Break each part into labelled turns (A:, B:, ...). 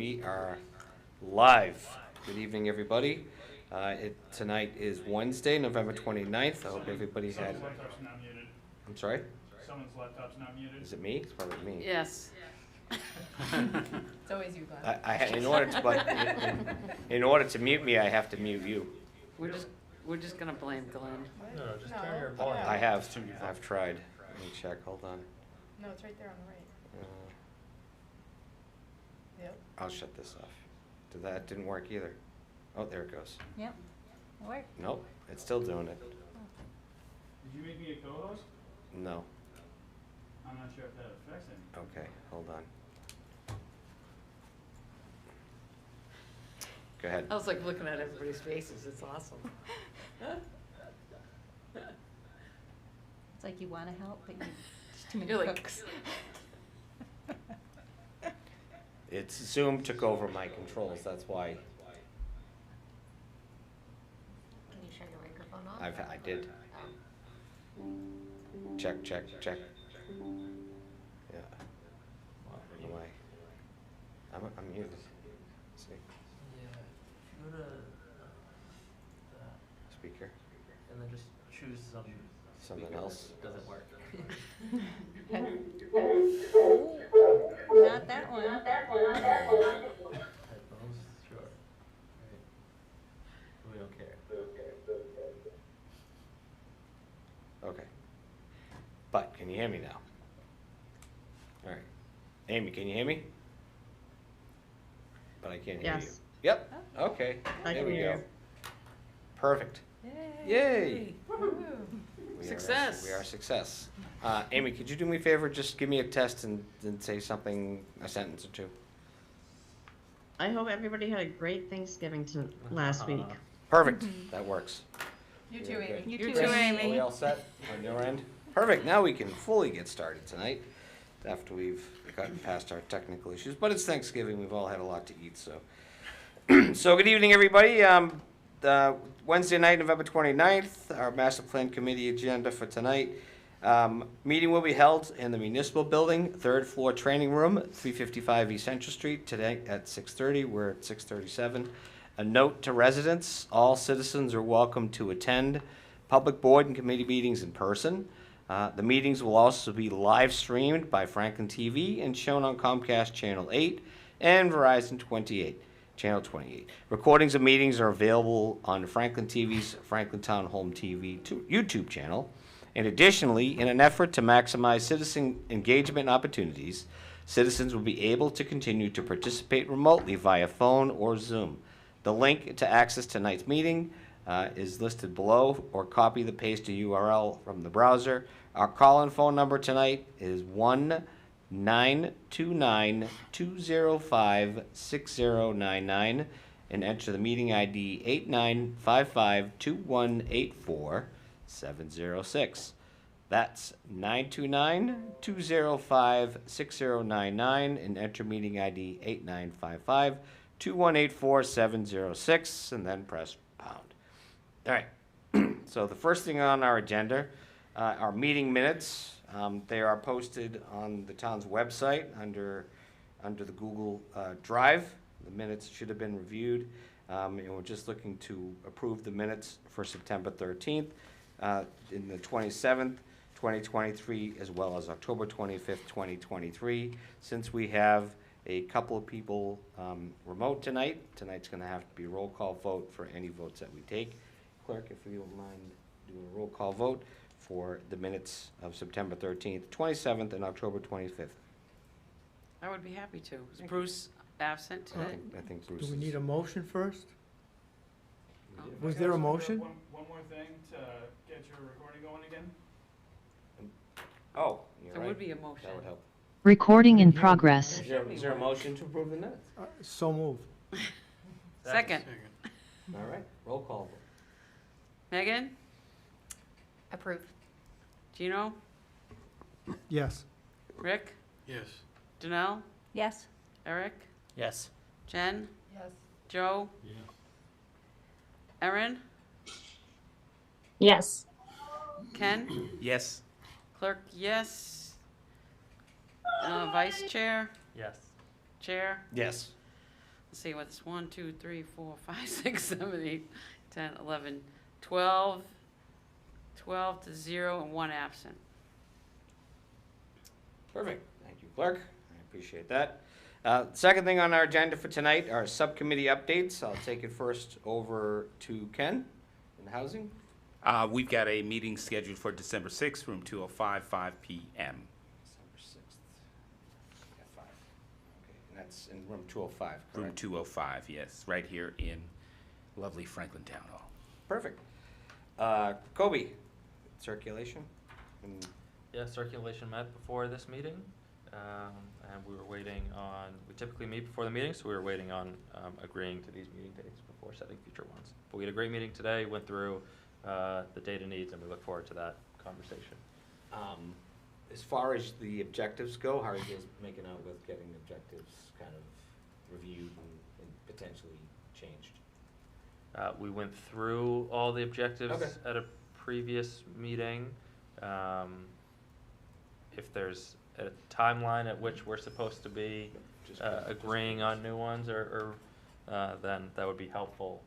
A: We are live. Good evening, everybody. Tonight is Wednesday, November 29th. I hope everybody had...
B: Someone's laptop's not muted.
A: I'm sorry?
B: Someone's laptop's not muted.
A: Is it me? It's probably me.
C: Yes.
D: It's always you, Glenn.
A: In order to mute me, I have to mute you.
C: We're just gonna blame Glenn.
B: No, just
D: No.
B: turn your
D: Oh,
B: volume.
D: yeah.
A: I've tried. Let me check, hold on.
D: No, it's right there on the right. Yep.
A: I'll shut this off. That didn't work either. Oh, there it goes.
E: Yep, work.
A: Nope, it's still doing it.
B: Did you make me a co-host?
A: No.
B: I'm not sure if that affects anything.
A: Okay, hold on. Go ahead.
C: I was like looking at everybody's faces, it's awesome.
E: It's like you wanna help, but there's too many
C: You're like-
E: cooks.
A: It's Zoom took over my controls, that's why
D: Can you shut your microphone off?
A: I did. Check, check, check. Yeah. Am I'm muted. See,
F: Yeah, if you go to
A: speaker,
F: and then just choose some
A: something
F: speaker
A: else.
F: that doesn't work.
E: Not that one.
F: Headphones, sure. Right. We don't care.
A: Okay. But, can you hear me now? All right. Amy, can you hear me? But I can't hear you.
G: Yes.
A: Yep, okay.
G: I
A: There
G: can
A: we
G: hear
A: go.
G: you.
A: Perfect. Yay! We
C: Success.
A: We are a success. Amy, could you do me a favor? Just give me a test and say something, a sentence or two.
G: I hope everybody had a great Thanksgiving last week.
A: Perfect. That works.
D: You too,
A: Very good.
D: Amy.
E: You
C: You
E: too,
C: too,
A: Are
C: Amy.
A: we all set on your end? Perfect. Now we can fully get started tonight after we've gotten past our technical issues. But it's Thanksgiving. We've all had a lot to eat, so. So good evening, everybody. Wednesday night, November 29th, our master plan committee agenda for tonight. Meeting will be held in the municipal building, third floor training room, 355 East Central Street, today at 6:30. We're at 6:37. A note to residents, all citizens are welcome to attend public board and committee meetings in person. The meetings will also be live streamed by Franklin TV and shown on Comcast Channel 8 and Verizon 28. Channel 28. Recordings of meetings are available on Franklin TV's Franklin Town Home TV YouTube channel. And additionally, in an effort to maximize citizen engagement opportunities, citizens will be able to continue to participate remotely via phone or Zoom. The link to access tonight's meeting is listed below, or copy the pasted URL from the browser. Our call-in phone number tonight is 1-929-205-6099 and enter the meeting ID 8955-2184-706. That's 929-205-6099 and enter meeting ID 8955-2184-706 and then press pound. All right. So the first thing on our agenda are meeting minutes. They are posted on the town's website under the Google Drive. The minutes should have been reviewed, and we're just looking to approve the minutes for September 13th, in the 27th, 2023, as well as October 25th, 2023. Since we have a couple of people remote tonight, tonight's going to have to be a roll call vote for any votes that we take. Clerk, if you don't mind doing a roll call vote for the minutes of September 13th, 27th, and October 25th.
C: I would be happy to. Is Bruce absent today?
A: I think Bruce
H: Do we
A: is-
H: need a motion first?
C: Oh.
H: Was there a motion?
B: One more thing to get your recording going again.
A: Oh, you're
C: There
A: right.
C: would be a motion.
A: That would help.
I: Recording in progress.
A: Is there a motion to approve the minutes?
H: So moved.
C: Second.
A: All right, roll call vote.
C: Megan?
D: Approved.
C: Gino?
H: Yes.
C: Rick?
B: Yes.
C: Janelle?
E: Yes,
C: Eric?
F: Yes.
C: Jen?
D: Yes.
C: Joe?
B: Yeah.
C: Erin?
I: Yes.
C: Ken?
F: Yes.
C: Clerk, yes. Vice Chair?
F: Yes.
C: Chair?
A: Yes.
C: let's see, what's 1, 2, 3, 4, 5, 6, 7, 8, 10, 11, 12, 12 to 0 and 1 absent.
A: Perfect. Thank you, clerk. I appreciate that. Second thing on our agenda for tonight are subcommittee updates. I'll take it first over to Ken in housing.
F: We've got a meeting scheduled for December 6th, room 205, 5 p.m.
A: December 6th at 5. Okay, and that's in room 205, correct?
F: Room 205, yes, right here in lovely Franklin Town Hall.
A: Perfect. Kobe, circulation? And
J: Yeah, circulation met before this meeting, and we were waiting on, we typically meet before the meeting, so we were waiting on agreeing to these meeting dates before setting future ones. But we had a great meeting today, went through the data needs, and we look forward to that conversation.
A: As far as the objectives go, how are you guys making out with getting objectives kind of reviewed and potentially changed?
J: We went through all the objectives
A: Okay.
J: at a previous meeting. If there's a timeline at which we're supposed to be
A: Just
J: agreeing on new ones, or then that would be helpful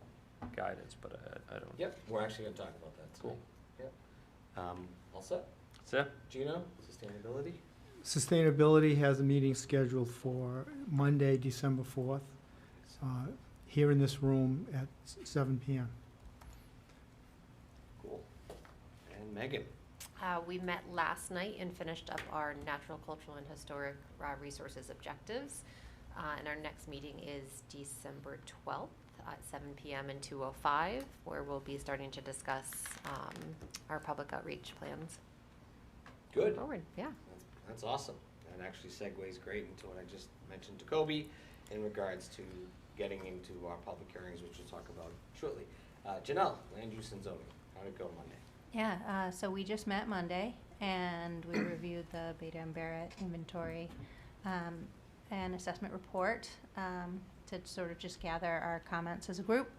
J: guidance, but I don't.
A: Yep, we're actually gonna talk about that tonight.
J: Cool.
A: Yep. All set?
J: So,
A: Gino, sustainability?
H: Sustainability has a meeting scheduled for Monday, December 4th, here in this room at 7 p.m.
A: Cool. And Megan?
D: We met last night and finished up our natural, cultural, and historic resources objectives. And our next meeting is December 12th at 7 p.m. in 205, where we'll be starting to discuss our public outreach plans.
A: Good.
D: Forward, yeah.
A: That's awesome. That actually segues great into what I just mentioned to Kobe in regards to getting into our public hearings, which we'll talk about shortly. Janelle, land use and zoning. How'd it go Monday?
E: Yeah, so we just met Monday, and we reviewed the Beta and Barrett inventory and assessment report to sort of just gather our comments as a group.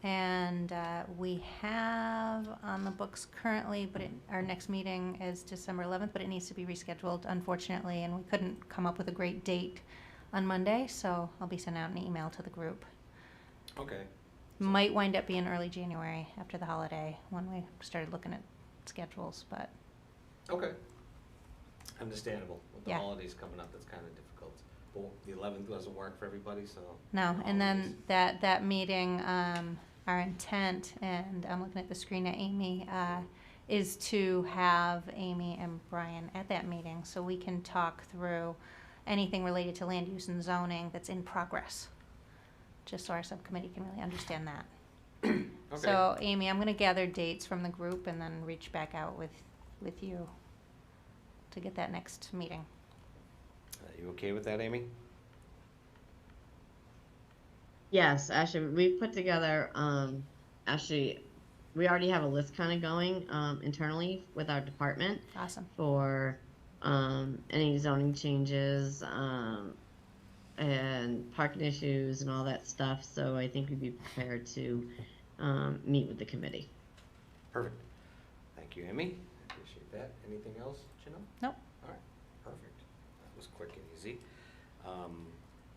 E: And we have on the books currently, but our next meeting is December 11th, but it needs to be rescheduled, unfortunately, and we couldn't come up with a great date on Monday, so I'll be sending out an email to the group.
A: Okay.
E: Might wind up being early January after the holiday when we started looking at schedules, but
A: Okay. Understandable. With the
E: Yeah.
A: holidays coming up, it's kind of difficult. But the 11th doesn't work for everybody, so.
E: no.
A: the
E: And
A: holidays.
E: then that meeting, our intent, and I'm looking at the screen at Amy, is to have Amy and Brian at that meeting so we can talk through anything related to land use and zoning that's in progress, just so our subcommittee can really understand that.
A: Okay.
E: So, Amy, I'm going to gather dates from the group and then reach back out with you to get that next meeting.
A: You okay with that, Amy?
G: Yes, actually, we put together, we already have a list kind of going internally with our department
E: Awesome.
G: for any zoning changes and parking issues and all that stuff. So I think we'd be prepared to meet with the committee.
A: Perfect. Thank you, Amy. I appreciate that. Anything else, Janelle?
E: Nope.
A: All right, perfect. That was quick and easy.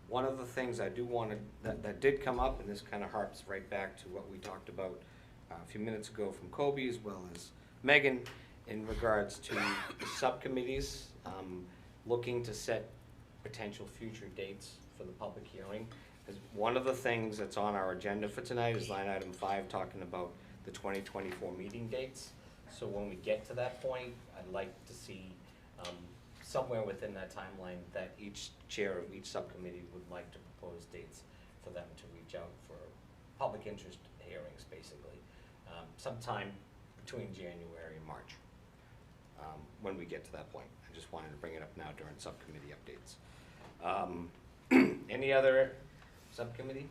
A: One of the things I do want to, that did come up, and this kind of harps right back to what we talked about a few minutes ago from Kobe as well as Megan in regards to the subcommittees, looking to set potential future dates for the public hearing. As one of the things that's on our agenda for tonight is line item 5, talking about the 2024 meeting dates. So when we get to that point, I'd like to see somewhere within that timeline that each chair of each subcommittee would like to propose dates for them to reach out for public interest hearings, basically, sometime between January and March, when we get to that point. I just wanted to bring it up now during subcommittee updates. Any other subcommittee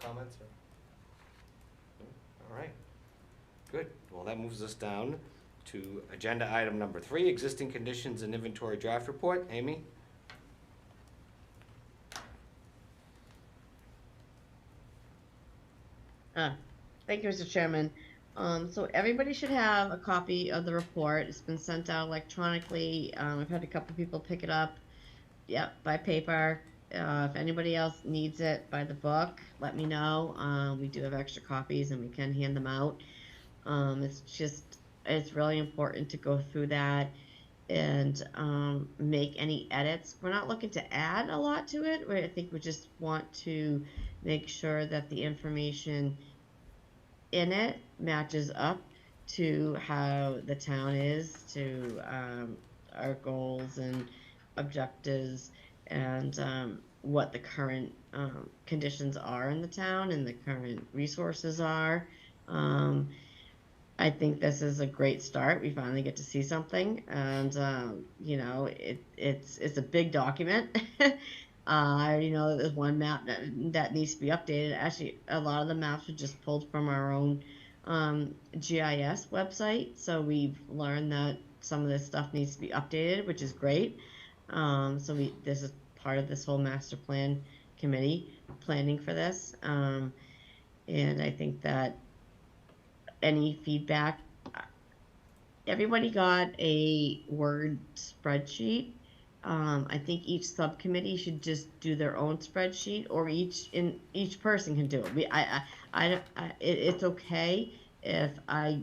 A: comments? All right, good. Well, that moves us down to agenda item number 3, existing conditions and inventory draft report. Amy?
G: Thank you, Mr. Chairman. So everybody should have a copy of the report. It's been sent out electronically. I've had a couple people pick it up. Yep, by paper. If anybody else needs it by the book, let me know. We do have extra copies and we can hand them out. It's really important to go through that and make any edits. We're not looking to add a lot to it. I think we just want to make sure that the information in it matches up to how the town is, to our goals and objectives, and what the current conditions are in the town and the current resources are. I think this is a great start. We finally get to see something, and it's a big document. I already know that there's one map that needs to be updated. Actually, a lot of the maps are just pulled from our own GIS website, so we've learned that some of this stuff needs to be updated, which is great. This is part of this whole master plan committee planning for this, and I think that any feedback, everybody got a Word spreadsheet. I think each subcommittee should just do their own spreadsheet, or each person can do it. It's okay if I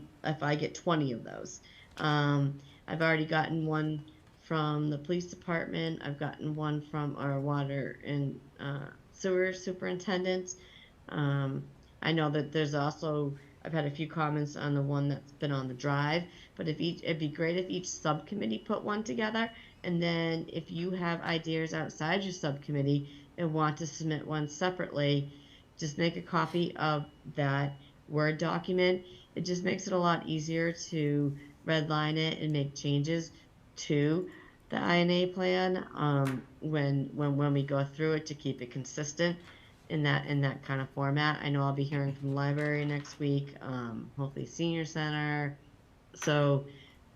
G: get 20 of those. I've already gotten one from the police department. I've gotten one from our water and sewer superintendent. I know that there's also, I've had a few comments on the one that's been on the drive, but it'd be great if each subcommittee put one together. And then if you have ideas outside your subcommittee and want to submit one separately, just make a copy of that Word document. It just makes it a lot easier to redline it and make changes to the INA plan when we go through it, to keep it consistent in that kind of format. I know I'll be hearing from the library next week, hopefully senior center. So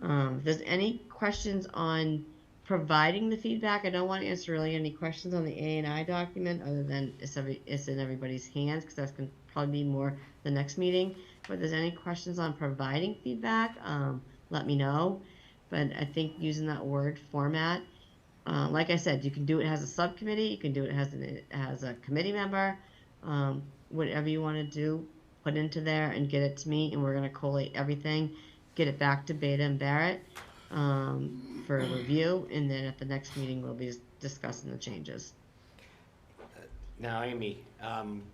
G: if there's any questions on providing the feedback, I don't want to answer really any questions on the A&I document, other than it's in everybody's hands, because that's going to probably be more the next meeting. But if there's any questions on providing feedback, let me know. But I think using that Word format, like I said, you can do it as a subcommittee, you can do it as a committee member, whatever you want to do, put into there and get it to me, and we're going to collate everything, get it back to Beta and Barrett for review, and then at the next meeting we'll be discussing the changes.
A: Now, Amy,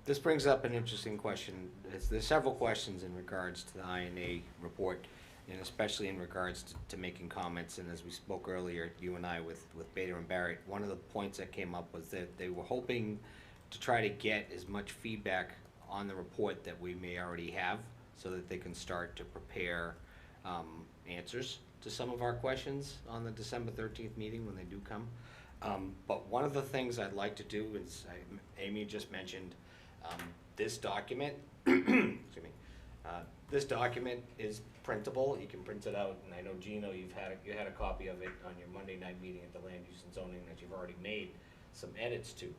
A: this brings up an interesting question. There's several questions in regards to the INA report, and especially in regards to making comments. And as we spoke earlier, you and I, with Beta and Barrett, one of the points that came up was that they were hoping to try to get as much feedback on the report that we may already have, so that they can start to prepare answers to some of our questions on the December 13th meeting when they do come. But one of the things I'd like to do is, Amy just mentioned, this document, excuse me, this document is printable. You can print it out, and I know, Gino, you had a copy of it on your Monday night meeting at the Land Use and Zoning that you've already made some edits to.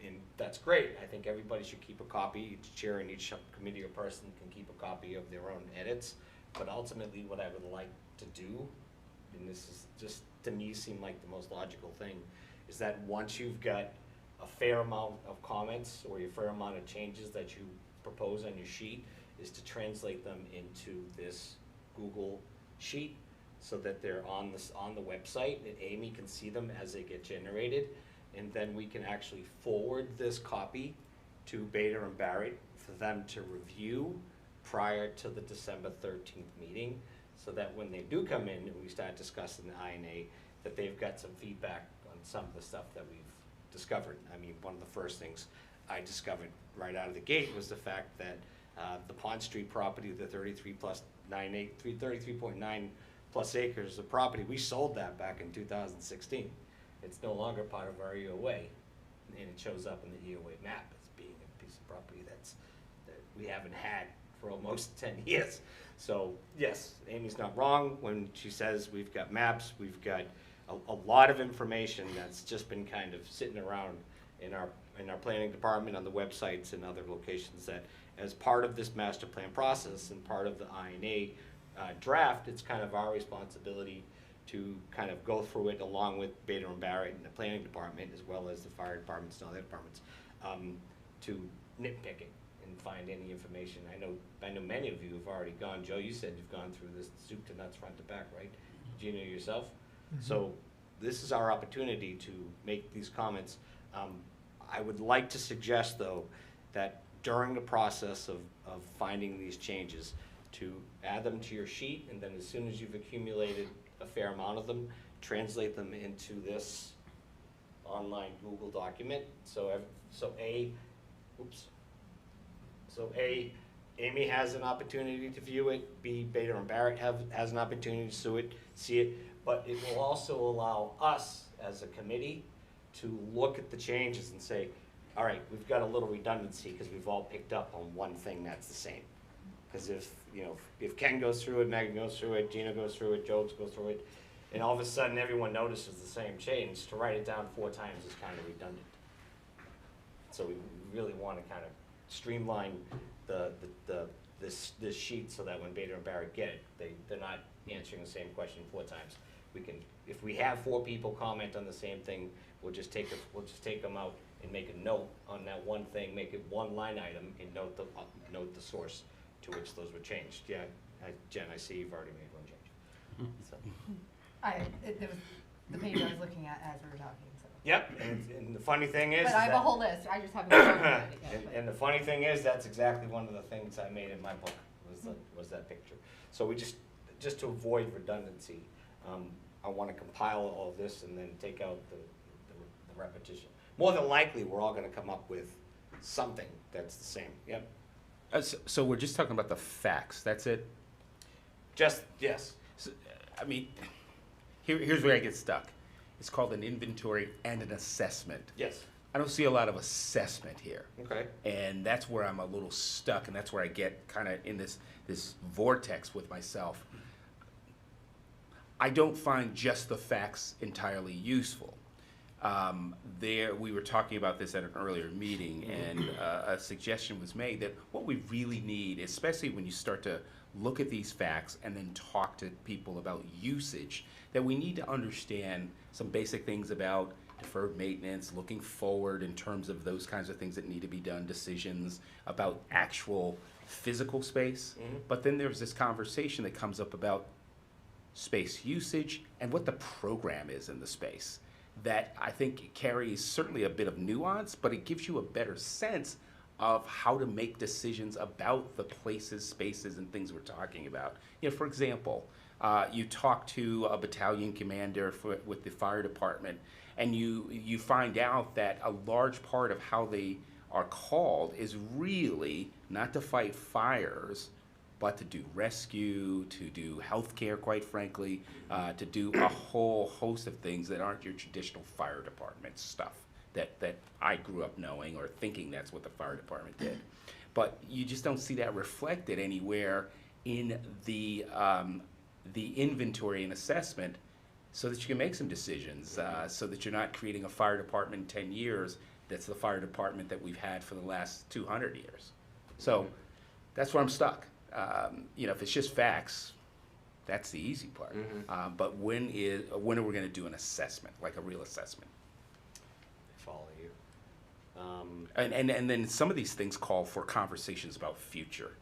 A: And that's great. I think everybody should keep a copy. Each chair and each subcommittee or person can keep a copy of their own edits. But ultimately, what I would like to do, and this is just, to me, seem like the most logical thing, is that once you've got a fair amount of comments or a fair amount of changes that you propose on your sheet, is to translate them into this Google sheet, so that they're on the website, and Amy can see them as they get generated, and then we can actually forward this copy to Beta and Barrett for them to review prior to the December 13th meeting, so that when they do come in and we start discussing the INA, that they've got some feedback on some of the stuff that we've discovered. I mean, one of the first things I discovered right out of the gate was the fact that the Pond Street property, the 33.9 plus acres of property, we sold that back in 2016. It's no longer part of our EOA, and it shows up in the EOA map as being a piece of property that we haven't had for almost 10 years. So yes, Amy's not wrong when she says we've got maps, we've got a lot of information that's just been kind of sitting around in our planning department, on the websites and other locations, that as part of this master plan process and part of the INA draft, it's kind of our responsibility to kind of go through it along with Bader and Barrett and the planning department, as well as the fire departments and all their departments, to nitpick it and find any information. I know many of you have already gone. Joe, you said you've gone through this soup to nuts, front to back, right? Gina, yourself? So this is our opportunity to make these comments. I would like to suggest, though, that during the process of finding these changes, to add them to your sheet, and then as soon as you've accumulated a fair amount of them, translate them into this online Google document. So Amy has an opportunity to view it. B, Bader and Barrett has an opportunity to see it. But it will also allow us as a committee to look at the changes and say, all right, we've got a little redundancy because we've all picked up on one thing that's the same. Because if Ken goes through it, Megan goes through it, Gina goes through it, Joe goes through it, and all of a sudden everyone notices the same change, to write it down 4 times is kind of redundant. So we really want to kind of streamline this sheet so that when Bader and Barrett get it, they're not answering the same question 4 times. We can, if we have 4 people comment on the same thing, we'll just take them out and make a note on that one thing, make it one line item, and note the source to which those were changed. Yeah, Jen, I see you've already made one change. So.
K: There was the page I was looking at as we were talking. So.
A: Yep, and the funny thing is,
K: but I have a whole list. I just haven't started it yet.
A: And the funny thing is, that's exactly one of the things I made in my book was that picture. So we just to avoid redundancy, I want to compile all of this and then take out the repetition. More than likely, we're all going to come up with something that's the same. Yep.
F: So we're just talking about the facts, that's it?
A: Yes.
F: So, I mean, here's where I get stuck. It's called an inventory and an assessment.
A: Yes.
F: I don't see a lot of assessment here.
A: Okay.
F: And that's where I'm a little stuck, and that's where I get kind of in this vortex with myself. I don't find just the facts entirely useful. We were talking about this at an earlier meeting, and a suggestion was made that what we really need, especially when you start to look at these facts and then talk to people about usage, that we need to understand some basic things about deferred maintenance, looking forward in terms of those kinds of things that need to be done, decisions about actual physical space. But then there's this conversation that comes up about space usage and what the program is in the space, that I think carries certainly a bit of nuance, but it gives you a better sense of how to make decisions about the places, spaces, and things we're talking about. For example, you talk to a battalion commander with the fire department, and you find out that a large part of how they are called is really not to fight fires, but to do rescue, to do healthcare, quite frankly, to do a whole host of things that aren't your traditional fire department stuff that I grew up knowing or thinking that's what the fire department did. But you just don't see that reflected anywhere in the inventory and assessment, so that you can make some decisions, so that you're not creating a fire department in 10 years that's the fire department that we've had for the last 200 years. So that's where I'm stuck. If it's just facts, that's the easy part. But when are we going to do an assessment, like a real assessment?
A: I follow you.
F: And then some of these things call for conversations about future.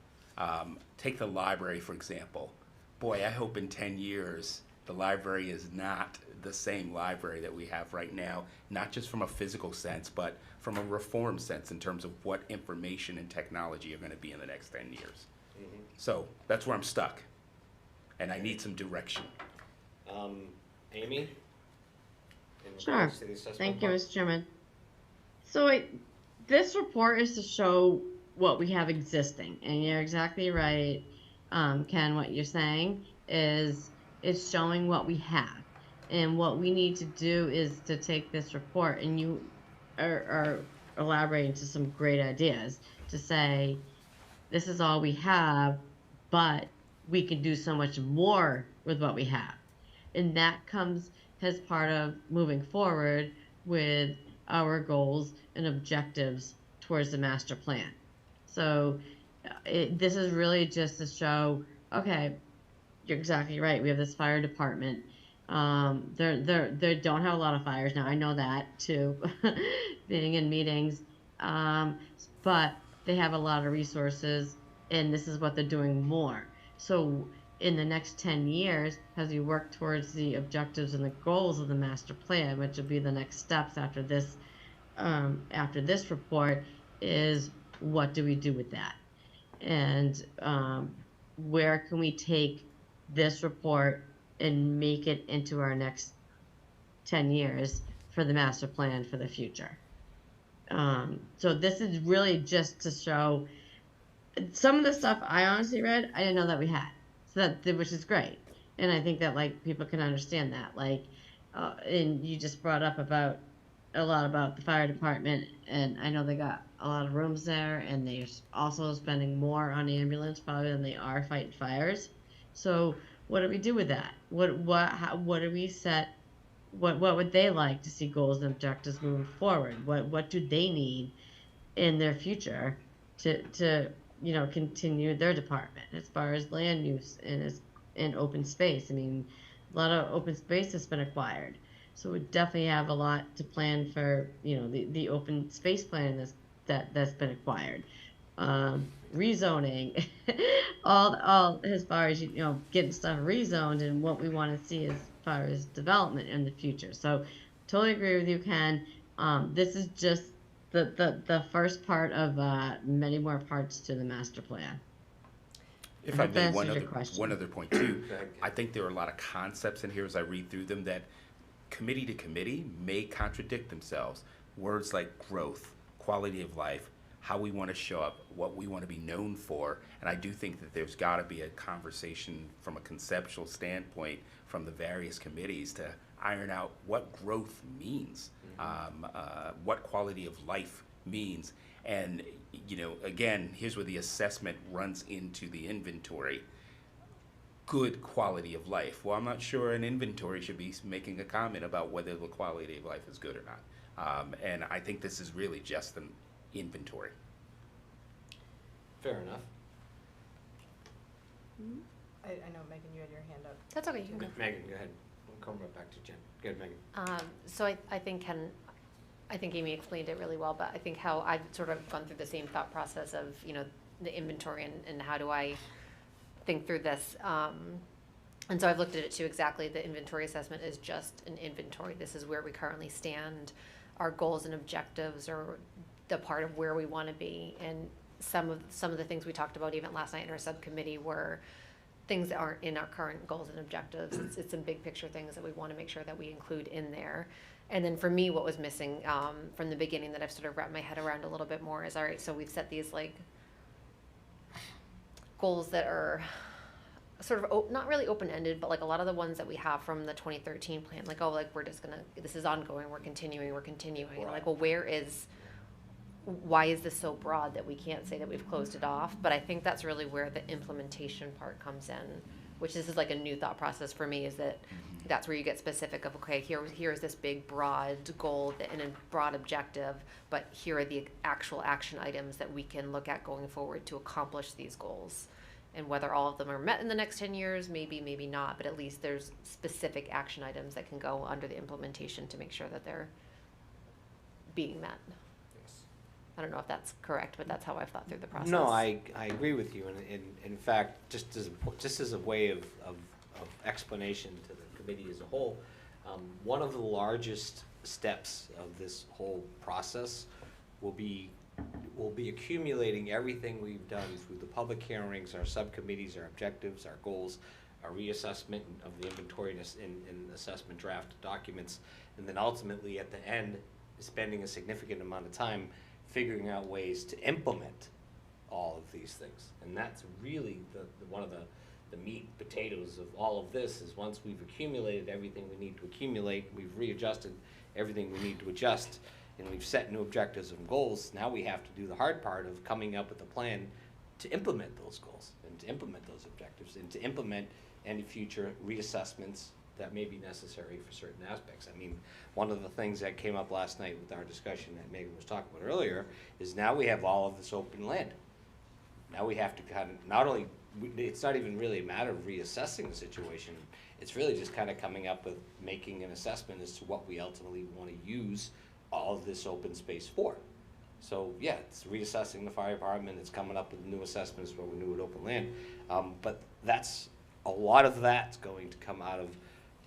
F: Take the library, for example. Boy, I hope in 10 years the library is not the same library that we have right now, not just from a physical sense, but from a reform sense in terms of what information and technology are going to be in the next 10 years. So that's where I'm stuck, and I need some direction.
A: Amy?
G: Sure. Thank you, Mr. Chairman. So this report is to show what we have existing, and you're exactly right, Ken. What you're saying is it's showing what we have, and what we need to do is to take this report, and you are elaborating to some great ideas to say, this is all we have, but we can do so much more with what we have. And that comes as part of moving forward with our goals and objectives towards the master plan. So this is really just to show, okay, you're exactly right. We have this fire department, They don't have a lot of fires now. I know that too, being in meetings. But they have a lot of resources, and this is what they're doing more. So in the next 10 years, as we work towards the objectives and the goals of the master plan, which will be the next steps after this report, is what do we do with that? And where can we take this report and make it into our next 10 years for the master plan for the future? So this is really just to show some of the stuff I honestly read, I didn't know that we had. So that, which is great. And I think that like people can understand that. Like, and you just brought up about a lot about the fire department, and I know they got a lot of rooms there, and they're also spending more on ambulance probably than they are fighting fires. So what do we do with that? What do we set? What would they like to see goals and objectives moving forward? What do they need in their future to continue their department as far as land use and open space? I mean, a lot of open space has been acquired, so we definitely have a lot to plan for. The open space plan that's been acquired, rezoning, all as far as getting stuff rezoned and what we want to see as far as development in the future. So totally agree with you, Ken. This is just the first part of many more parts to the master plan.
F: If I may, one other point too, I think there are a lot of concepts in here as I read through them that committee to committee may contradict themselves. Words like growth, quality of life, how we want to show up, what we want to be known for, and I do think that there's got to be a conversation from a conceptual standpoint from the various committees to iron out what growth means, what quality of life means. And again, here's where the assessment runs into the inventory. Good quality of life. Well, I'm not sure an inventory should be making a comment about whether the quality of life is good or not. And I think this is really just an inventory.
A: Fair enough.
K: I know, Megan, you had your hand up.
D: That's okay, you can go.
A: Megan, go ahead. We'll come right back to Jen. Go ahead, Megan.
D: So I think Amy explained it really well, but I think how I've sort of gone through the same thought process of, the inventory and how do I think through this. And so I've looked at it too exactly. The inventory assessment is just an inventory. This is where we currently stand. Our goals and objectives are the part of where we want to be. And some of the things we talked about even last night in our subcommittee were things that aren't in our current goals and objectives. It's some big picture things that we want to make sure that we include in there. And then for me, what was missing from the beginning that I've sort of wrapped my head around a little bit more is, all right, so we've set these like goals that are sort of not really open-ended, but like a lot of the ones that we have from the 2013 plan, like, oh, like we're just gonna, this is ongoing, we're continuing. And like, well, why is this so broad that we can't say that we've closed it off? But I think that's really where the implementation part comes in, which this is like a new thought process for me, is that that's where you get specific of, okay, here's this big broad goal and a broad objective, but here are the actual action items that we can look at going forward to accomplish these goals. And whether all of them are met in the next 10 years, maybe not, but at least there's specific action items that can go under the implementation to make sure that they're being met. I don't know if that's correct, but that's how I've thought through the process.
A: No, I agree with you, and in fact, just as a way of explanation to the committee as a whole, one of the largest steps of this whole process will be accumulating everything we've done through the public hearings, our subcommittees, our objectives, our goals, our reassessment of the inventory and assessment draft documents, and then ultimately at the end, spending a significant amount of time figuring out ways to implement all of these things. And that's really one of the meat potatoes of all of this, is once we've accumulated everything we need to accumulate, we've readjusted everything we need to adjust, and we've set new objectives and goals, now we have to do the hard part of coming up with a plan to implement those goals and to implement those objectives and to implement any future reassessments that may be necessary for certain aspects. I mean, one of the things that came up last night with our discussion that Megan was talking about earlier is now we have all of this open land. Now we have to kind of not only it's not even really a matter of reassessing the situation. It's really just kind of coming up with making an assessment as to what we ultimately want to use all of this open space for. So yeah, it's reassessing the fire department, it's coming up with new assessments for new and open land. But that's, a lot of that's going to come out of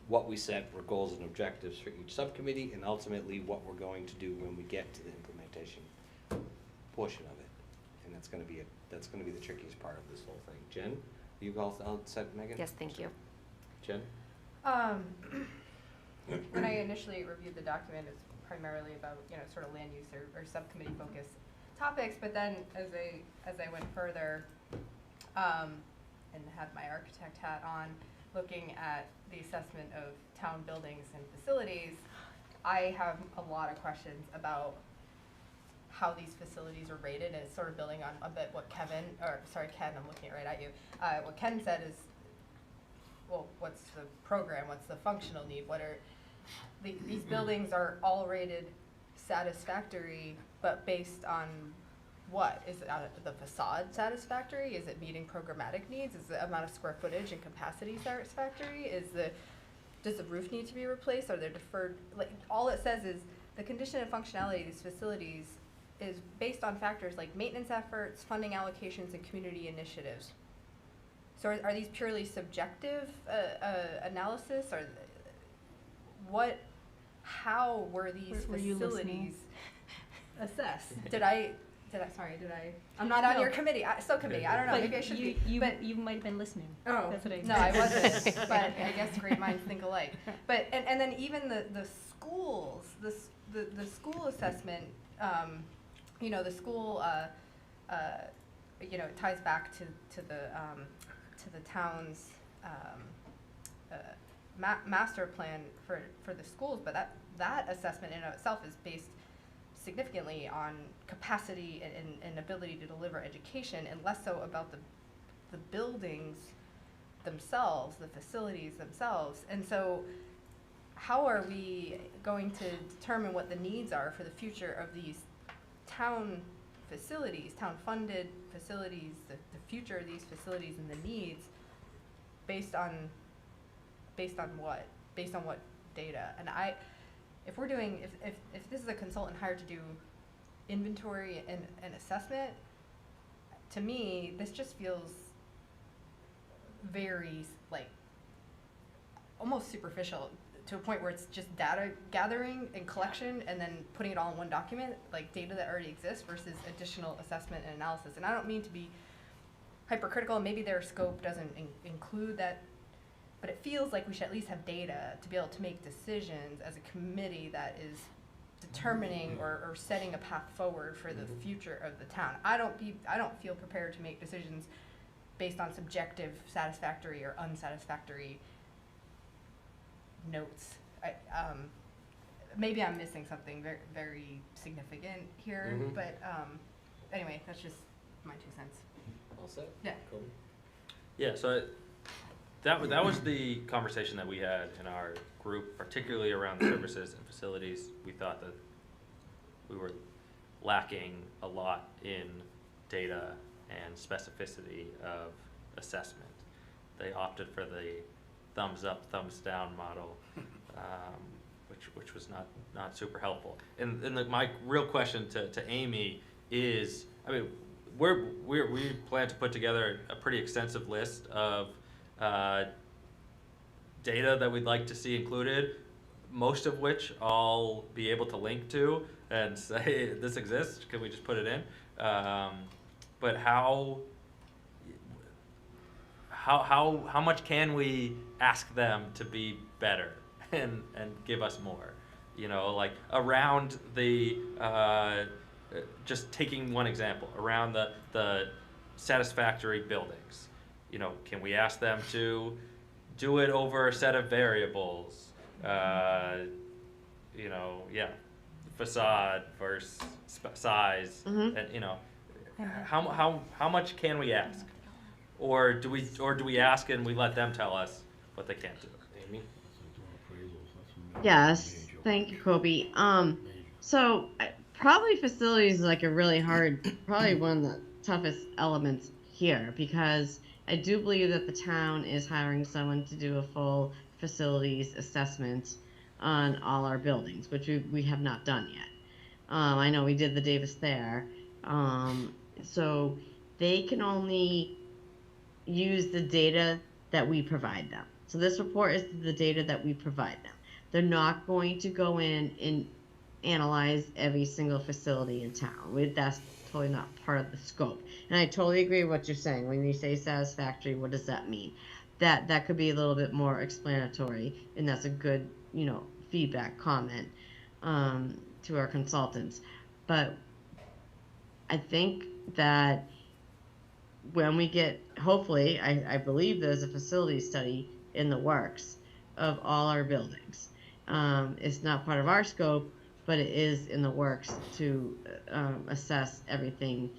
A: what we set for goals and objectives for each subcommittee, and ultimately what we're going to do when we get to the implementation portion of it. And that's gonna be the trickiest part of this whole thing. Jen, you all set, Megan?
D: Yes, thank you.
A: Jen?
K: When I initially reviewed the document, it's primarily about, sort of land use or subcommittee focused topics, but then as I went further, and had my architect hat on, looking at the assessment of town buildings and facilities, I have a lot of questions about how these facilities are rated, and it's sort of building on a bit what Ken, I'm looking right at you. What Ken said is, well, what's the program, what's the functional need, what are, these buildings are all rated satisfactory, but based on what? Is it the facade satisfactory? Is it meeting programmatic needs? Is the amount of square footage and capacity satisfactory? Does the roof need to be replaced? Are there deferred, like, all it says is the condition and functionality of these facilities is based on factors like maintenance efforts, funding allocations, and community initiatives. So are these purely subjective analysis, or how were these
E: Were you
K: facilities
E: listening?
K: assessed? I'm not on your committee, subcommittee, I don't know,
E: But
K: maybe I should be.
E: you
K: But
E: might have been listening.
K: Oh,
E: That's what I
K: no, I wasn't, but I guess great minds think alike. But, and then even the schools, the school assessment, the school, it ties back to the town's, master plan for the schools, but that assessment in and of itself is based significantly on capacity and ability to deliver education, and less so about the buildings themselves, the facilities themselves. And so how are we going to determine what the needs are for the future of these town facilities, town-funded facilities, the future of these facilities and the needs, based on what? Based on what data? And if this is a consultant hired to do inventory and assessment, to me, this just feels very, like, almost superficial, to a point where it's just data gathering and collection and then putting it all in one document, like data that already exists, versus additional assessment and analysis. And I don't mean to be hypercritical, and maybe their scope doesn't include that, but it feels like we should at least have data to be able to make decisions as a committee that is determining or setting a path forward for the future of the town. I don't feel prepared to make decisions based on subjective satisfactory or unsatisfactory notes. Maybe I'm missing something very, very significant here, but anyway, that's just my 2 cents.
A: All set?
K: Yeah.
A: Cool.
J: Yeah, so that was the conversation that we had in our group, particularly around the services and facilities. We thought that we were lacking a lot in data and specificity of assessment. They opted for the thumbs up, thumbs down model, which was not super helpful. And my real question to Amy is, I mean, we plan to put together a pretty extensive list of data that we'd like to see included, most of which I'll be able to link to and say, this exists, can we just put it in? But how much can we ask them to be better and give us more? You know, like around the, just taking one example, around the satisfactory buildings. You know, can we ask them to do it over a set of variables? You know, yeah, facade versus size, and you know, how much can we ask, or do we ask and we let them tell us what they can't do? Amy?
G: Yes, thank you, Kobe. So probably facilities is like a really hard, probably one of the toughest elements here, because I do believe that the town is hiring someone to do a full facilities assessment on all our buildings, which we have not done yet. I know we did the Davis Thayer. So they can only use the data that we provide them. So this report is the data that we provide them. They're not going to go in and analyze every single facility in town. That's totally not part of the scope. And I totally agree with what you're saying. When you say satisfactory, what does that mean? That could be a little bit more explanatory, and that's a good, feedback comment to our consultants. But I think that when we get, hopefully, I believe there's a facility study in the works of all our buildings. It's not part of our scope, but it is in the works to assess everything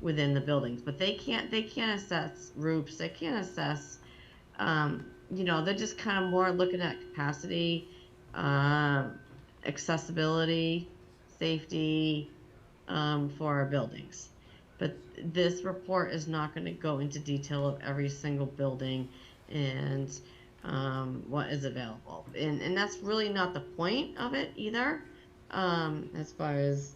G: within the buildings. But they can't assess roofs. They can't assess, they're just kind of more looking at capacity, accessibility, safety for our buildings. But this report is not going to go into detail of every single building and what is available. And that's really not the point of it either. As far as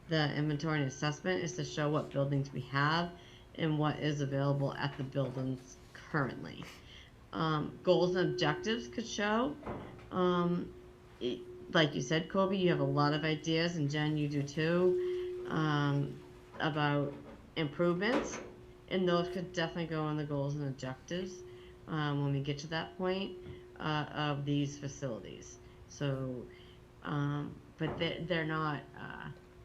G: the inventory and assessment is to show what buildings we have and what is available at the buildings currently. Goals and objectives could show, like you said, Kobe, you have a lot of ideas, and Jen, you do too, about improvements, and those could definitely go in the goals and objectives when we get to that point of these facilities. So, but they're not,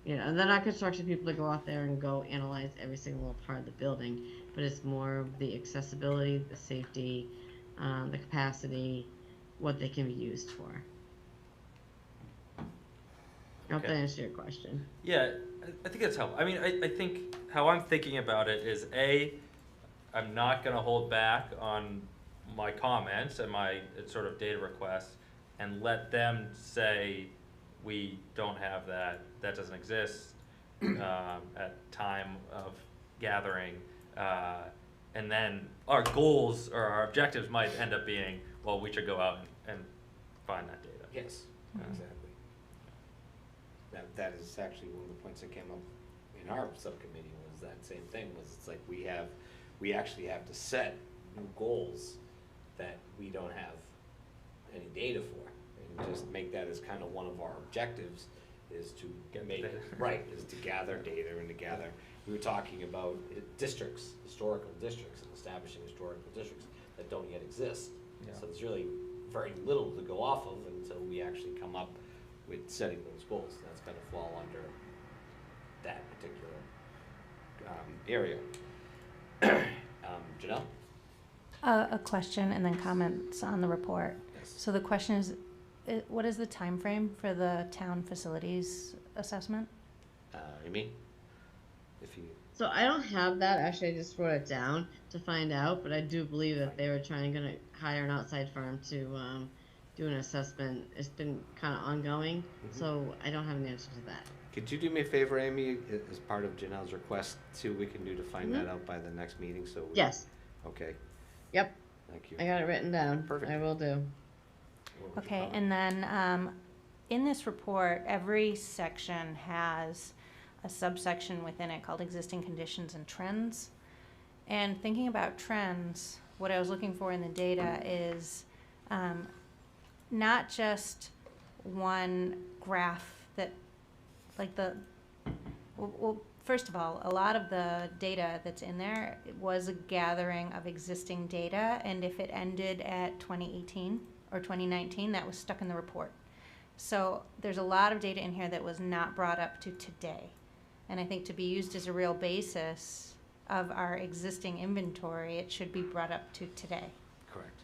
G: they're not construction people to go out there and go analyze every single little part of the building, but it's more of the accessibility, the safety, the capacity, what they can be used for. I hope that answers your question.
J: Yeah, I think that's helpful. I mean, I think how I'm thinking about it is I'm not going to hold back on my comments and my sort of data requests and let them say we don't have that doesn't exist at time of gathering. And then our goals or our objectives might end up being, well, we should go out and find that data.
A: Yes, exactly. That is actually one of the points that came up in our subcommittee was that same thing, was it's like we actually have to set new goals that we don't have any data for, and just make that as kind of one of our objectives is to make it, right, is to gather data and to gather, we were talking about districts, historical districts, and establishing historical districts that don't yet exist.
J: Yeah.
A: So there's really very little to go off of until we actually come up with setting those goals. That's going to fall under that particular area. Janelle?
E: A question and then comments on the report.
A: Yes.
E: So the question is, what is the time frame for the town facilities assessment?
A: Amy? If you...
G: So I don't have that. Actually, I just wrote it down to find out, but I do believe that they were going to hire an outside firm to do an assessment. It's been kind of ongoing, so I don't have an answer to that.
A: Could you do me a favor, Amy, as part of Janelle's request, see what we can do to find that out by the next meeting? So we...
G: Yes.
A: Okay.
G: Yep.
A: Thank you.
G: I got it written down.
A: Perfect.
G: I will do.
A: What was your
E: Okay,
A: comment?
E: and then in this report, every section has a subsection within it called existing conditions and trends. And thinking about trends, what I was looking for in the data is not just one graph that, like well, first of all, a lot of the data that's in there was a gathering of existing data, and if it ended at 2018 or 2019, that was stuck in the report. So there's a lot of data in here that was not brought up to today. And I think to be used as a real basis of our existing inventory, it should be brought up to today.
A: Correct.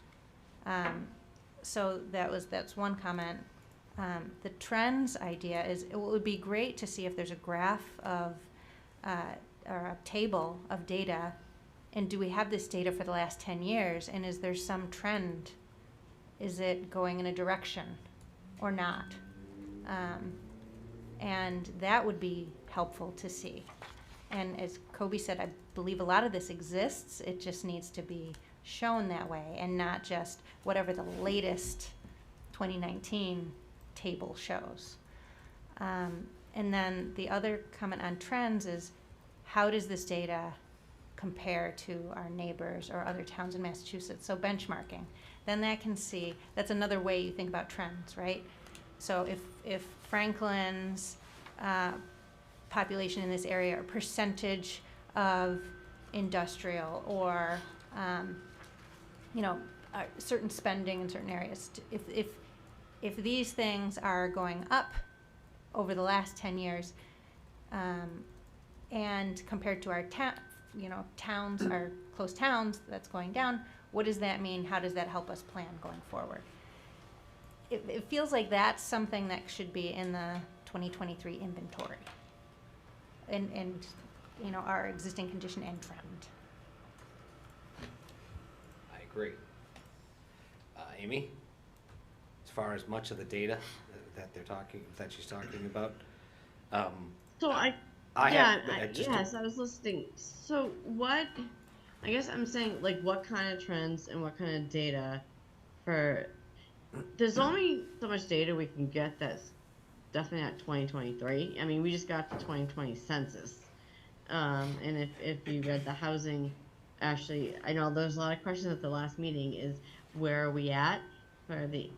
E: So that's one comment. The trends idea is it would be great to see if there's a graph of or a table of data, and do we have this data for the last 10 years, and is there some trend? Is it going in a direction or not? And that would be helpful to see. And as Kobe said, I believe a lot of this exists. It just needs to be shown that way and not just whatever the latest 2019 table shows. And then the other comment on trends is, how does this data compare to our neighbors or other towns in Massachusetts? So benchmarking. Then that can see, that's another way you think about trends, right? So if Franklin's population in this area, or percentage of industrial, or certain spending in certain areas, if these things are going up over the last 10 years, and compared to our towns, our close towns, that's going down, what does that mean? How does that help us plan going forward? It feels like that's something that should be in the 2023 inventory, and our existing condition and trend.
A: I agree. Amy, as far as much of the data that she's talking about,
G: So I was listening. So what, I guess I'm saying, like, what kind of trends and what kind of data there's only so much data we can get that's definitely not 2023. I mean, we just got the 2020 census. And if you read the housing, actually, I know there's a lot of questions at the last meeting, is where are we at for the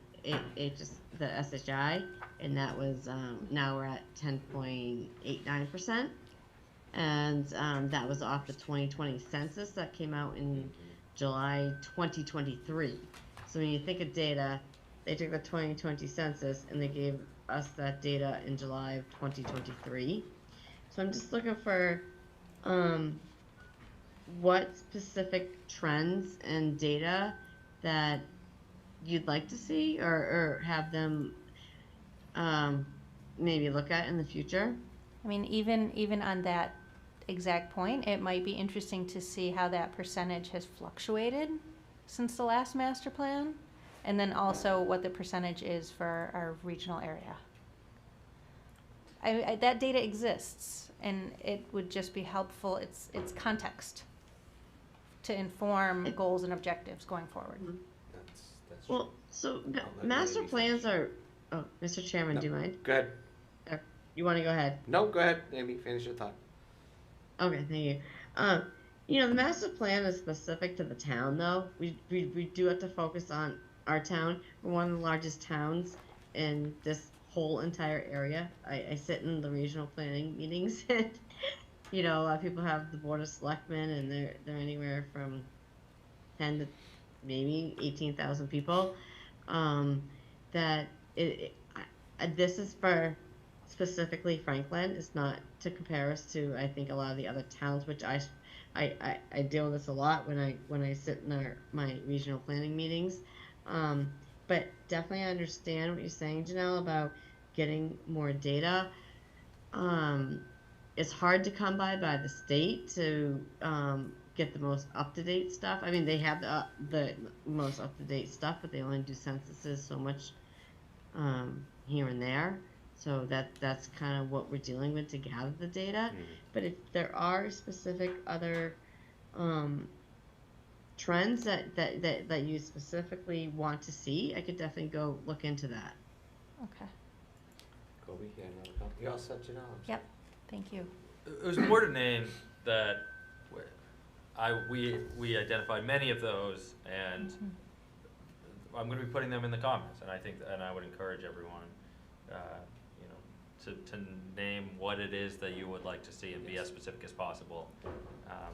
G: SHI, and that was, now we're at 10.89%. And that was off the 2020 census that came out in July 2023. So when you think of data, they took the 2020 census and they gave us that data in July of 2023. So I'm just looking for what specific trends and data that you'd like to see, or have them maybe look at in the future.
E: I mean, even on that exact point, it might be interesting to see how that percentage has fluctuated since the last master plan, and then also what the percentage is for our regional area. That data exists, and it would just be helpful. It's context to inform goals and objectives going forward.
A: That's
G: Well, so
A: let
G: master
A: Amy
G: plans are. Oh, Mr. Chairman,
A: No.
G: do you mind?
A: Go ahead.
G: You want to go ahead?
A: No, go ahead, Amy. Finish your thought.
G: Okay, thank you. The master plan is specific to the town, though. We do have to focus on our town. We're one of the largest towns in this whole entire area. I sit in the regional planning meetings, and a lot of people have the board of selectmen, and they're anywhere from 10 to maybe 18,000 people. This is for specifically Franklin. It's not to compare us to, I think, a lot of the other towns, which I deal with this a lot when I sit in my regional planning meetings. But definitely I understand what you're saying, Janelle, about getting more data. It's hard to come by the state to get the most up-to-date stuff. I mean, they have the most up-to-date stuff, but they only do censuses so much here and there. So that's kind of what we're dealing with to gather the data.
A: Mm-hmm.
G: But if there are specific other trends that you specifically want to see, I could definitely go look into that.
E: Okay.
A: Kobe, you had another comment? You all set, Janelle? I'm sorry.
E: Yep. Thank you.
J: It was more to name that we identified many of those, and I'm going to be putting them in the comments, and I would encourage everyone, to name what it is that you would like to see and be as specific as possible,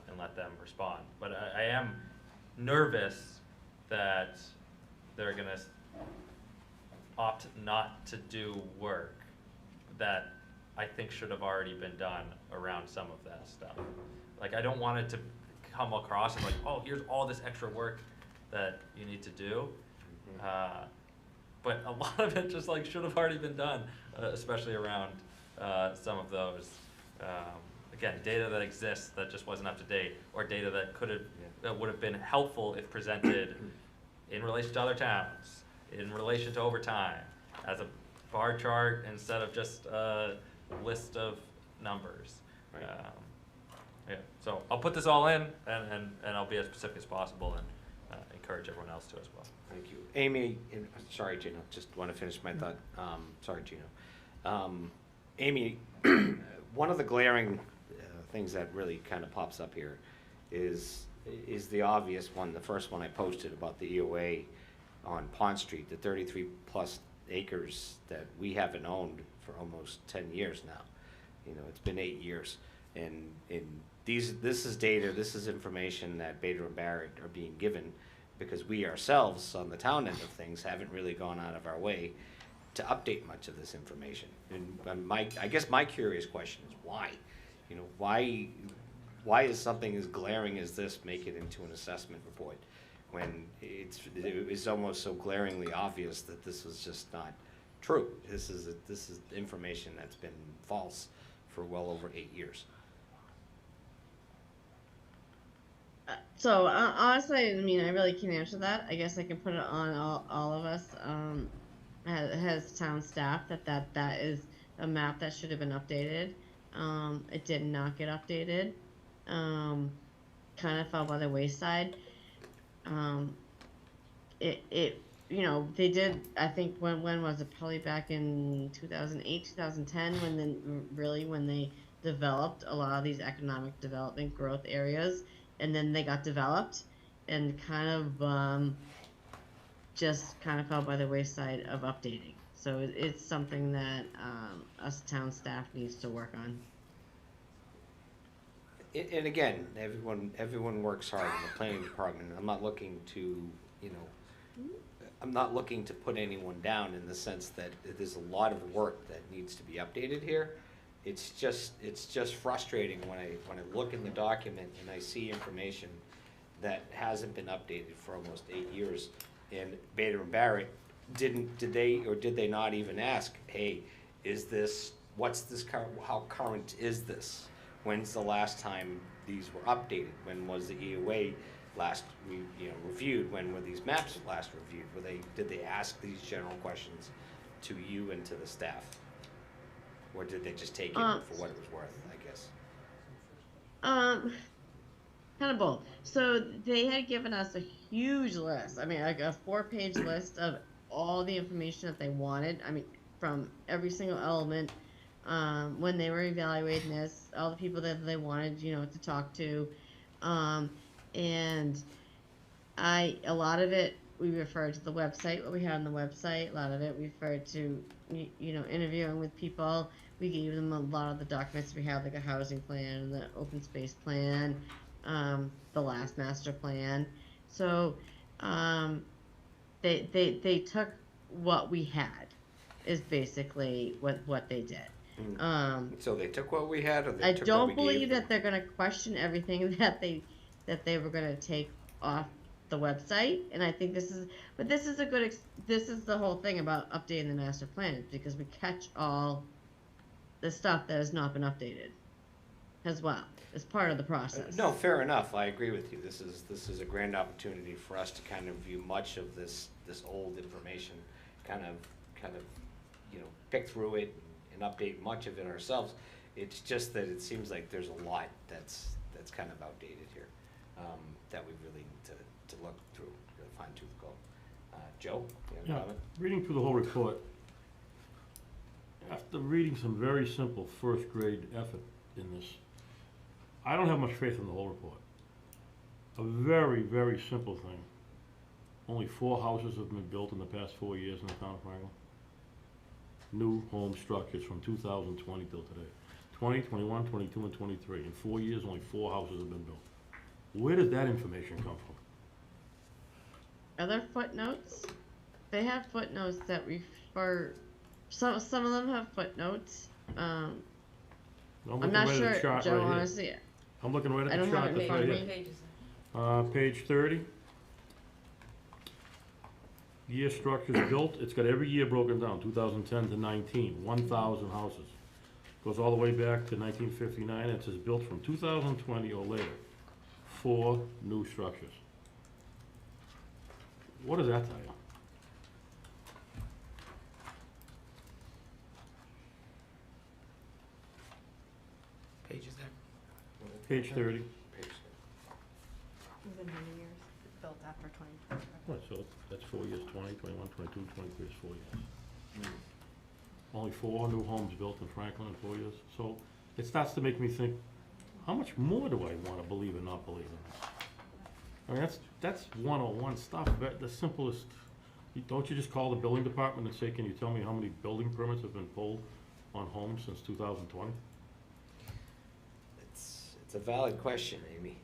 J: and let them respond. But I am nervous that they're going to opt not to do work that I think should have already been done around some of that stuff. Like, I don't want it to come across as like, oh, here's all this extra work that you need to do. But a lot of it just should have already been done, especially around some of those, again, data that exists that just wasn't up to date, or data that would have been helpful if presented in relation to other towns, in relation to overtime, as a bar chart instead of just a list of numbers.
A: Right.
J: Yeah, so I'll put this all in and I'll be as specific as possible and encourage everyone else to as well.
A: Thank you. Amy, sorry, Gino, just want to finish my thought. Sorry, Gino. Amy, one of the glaring things that really kind of pops up here is the obvious one, the first one I posted about the EOA on Pond Street, the 33+ acres that we haven't owned for almost 10 years now. You know, it's been 8 years. And this is data, this is information that Bader and Barrett are being given because we ourselves on the town end of things haven't really gone out of our way to update much of this information. And I guess my curious question is why? You know, why is something as glaring as this make it into an assessment report when it's almost so glaringly obvious that this was just not true? This is information that's been false for well over 8 years.
G: So honestly, I mean, I really can't answer that. I guess I can put it on all of us as town staff that is a map that should have been updated. It did not get updated. Kind of fell by the wayside. It you know, they did, I think, when was it? Probably back in 2008, 2010, when they developed a lot of these economic development growth areas, and then they got developed and kind of just kind of fell by the wayside of updating. So it's something that us town staff needs to work on.
A: And again, everyone works hard in the planning department. I'm not looking to, you know, I'm not looking to put anyone down in the sense that there's a lot of work that needs to be updated here. It's just frustrating when I look in the document and I see information that hasn't been updated for almost 8 years. And Bader and Barrett did they not even ask, hey, is this, what's this current, how current is this? When's the last time these were updated? When was the EOA last reviewed? When were these maps last reviewed? Did they ask these general questions to you and to the staff? Or did they just take it for what it was worth, I guess?
G: Kind of both. So they had given us a huge list. I mean, like a 4-page list of all the information that they wanted. I mean, from every single element, when they were evaluating this, all the people that they wanted, you know, to talk to, and a lot of it we referred to the website, what we had on the website. A lot of it we referred to, you know, interviewing with people. We gave them a lot of the documents we have, like a housing plan, the open space plan, the last master plan. So they took what we had, is basically what they did.
A: So they took what we had, or they
G: I
A: took
G: don't
A: what we
G: believe
A: gave
G: that they're going to question everything that they were going to take off the website, and I think this is the whole thing about updating the master plan, because we catch all the stuff that has not been updated as well as part of the process.
A: No, fair enough. I agree with you. This is a grand opportunity for us to kind of view much of this old information, kind of you know, pick through it and update much of it ourselves. It's just that it seems like there's a lot that's kind of outdated here, that we really need to look through, really fine tooth comb. Joe, you have a comment?
L: Reading through the whole report, after reading some very simple first grade effort in this, I don't have much faith in the whole report. A very, very simple thing. Only 4 houses have been built in the past 4 years in the town of Franklin. New home structures from 2020 till today. 20, 21, 22, and 23. In 4 years, only 4 houses have been built. Where did that information come from?
G: Are there footnotes? They have footnotes that refer. Some of them have footnotes. I'm not sure, Joe. Honestly,
L: I'm looking right
G: I
L: at the
G: don't
L: chart.
G: have it in
L: That's
G: front
L: right
G: of me.
L: here. Page 30. Year structures built. It's got every year broken down. 2010 to 19. 1,000 houses. Goes all the way back to 1959. It says built from 2020 or later. 4 new structures. What does that tell you?
A: Pages there?
L: Page 30.
K: Within many years, built after 2020.
L: Right, so that's 4 years, 20, 21, 22, 23 is 4 years. Only 4 new homes built in Franklin in 4 years. So it starts to make me think, how much more do I want to believe and not believe in this? I mean, that's 101 stuff, the simplest. Don't you just call the building department and say, can you tell me how many building permits have been pulled on homes since 2020?
A: It's a valid question, Amy.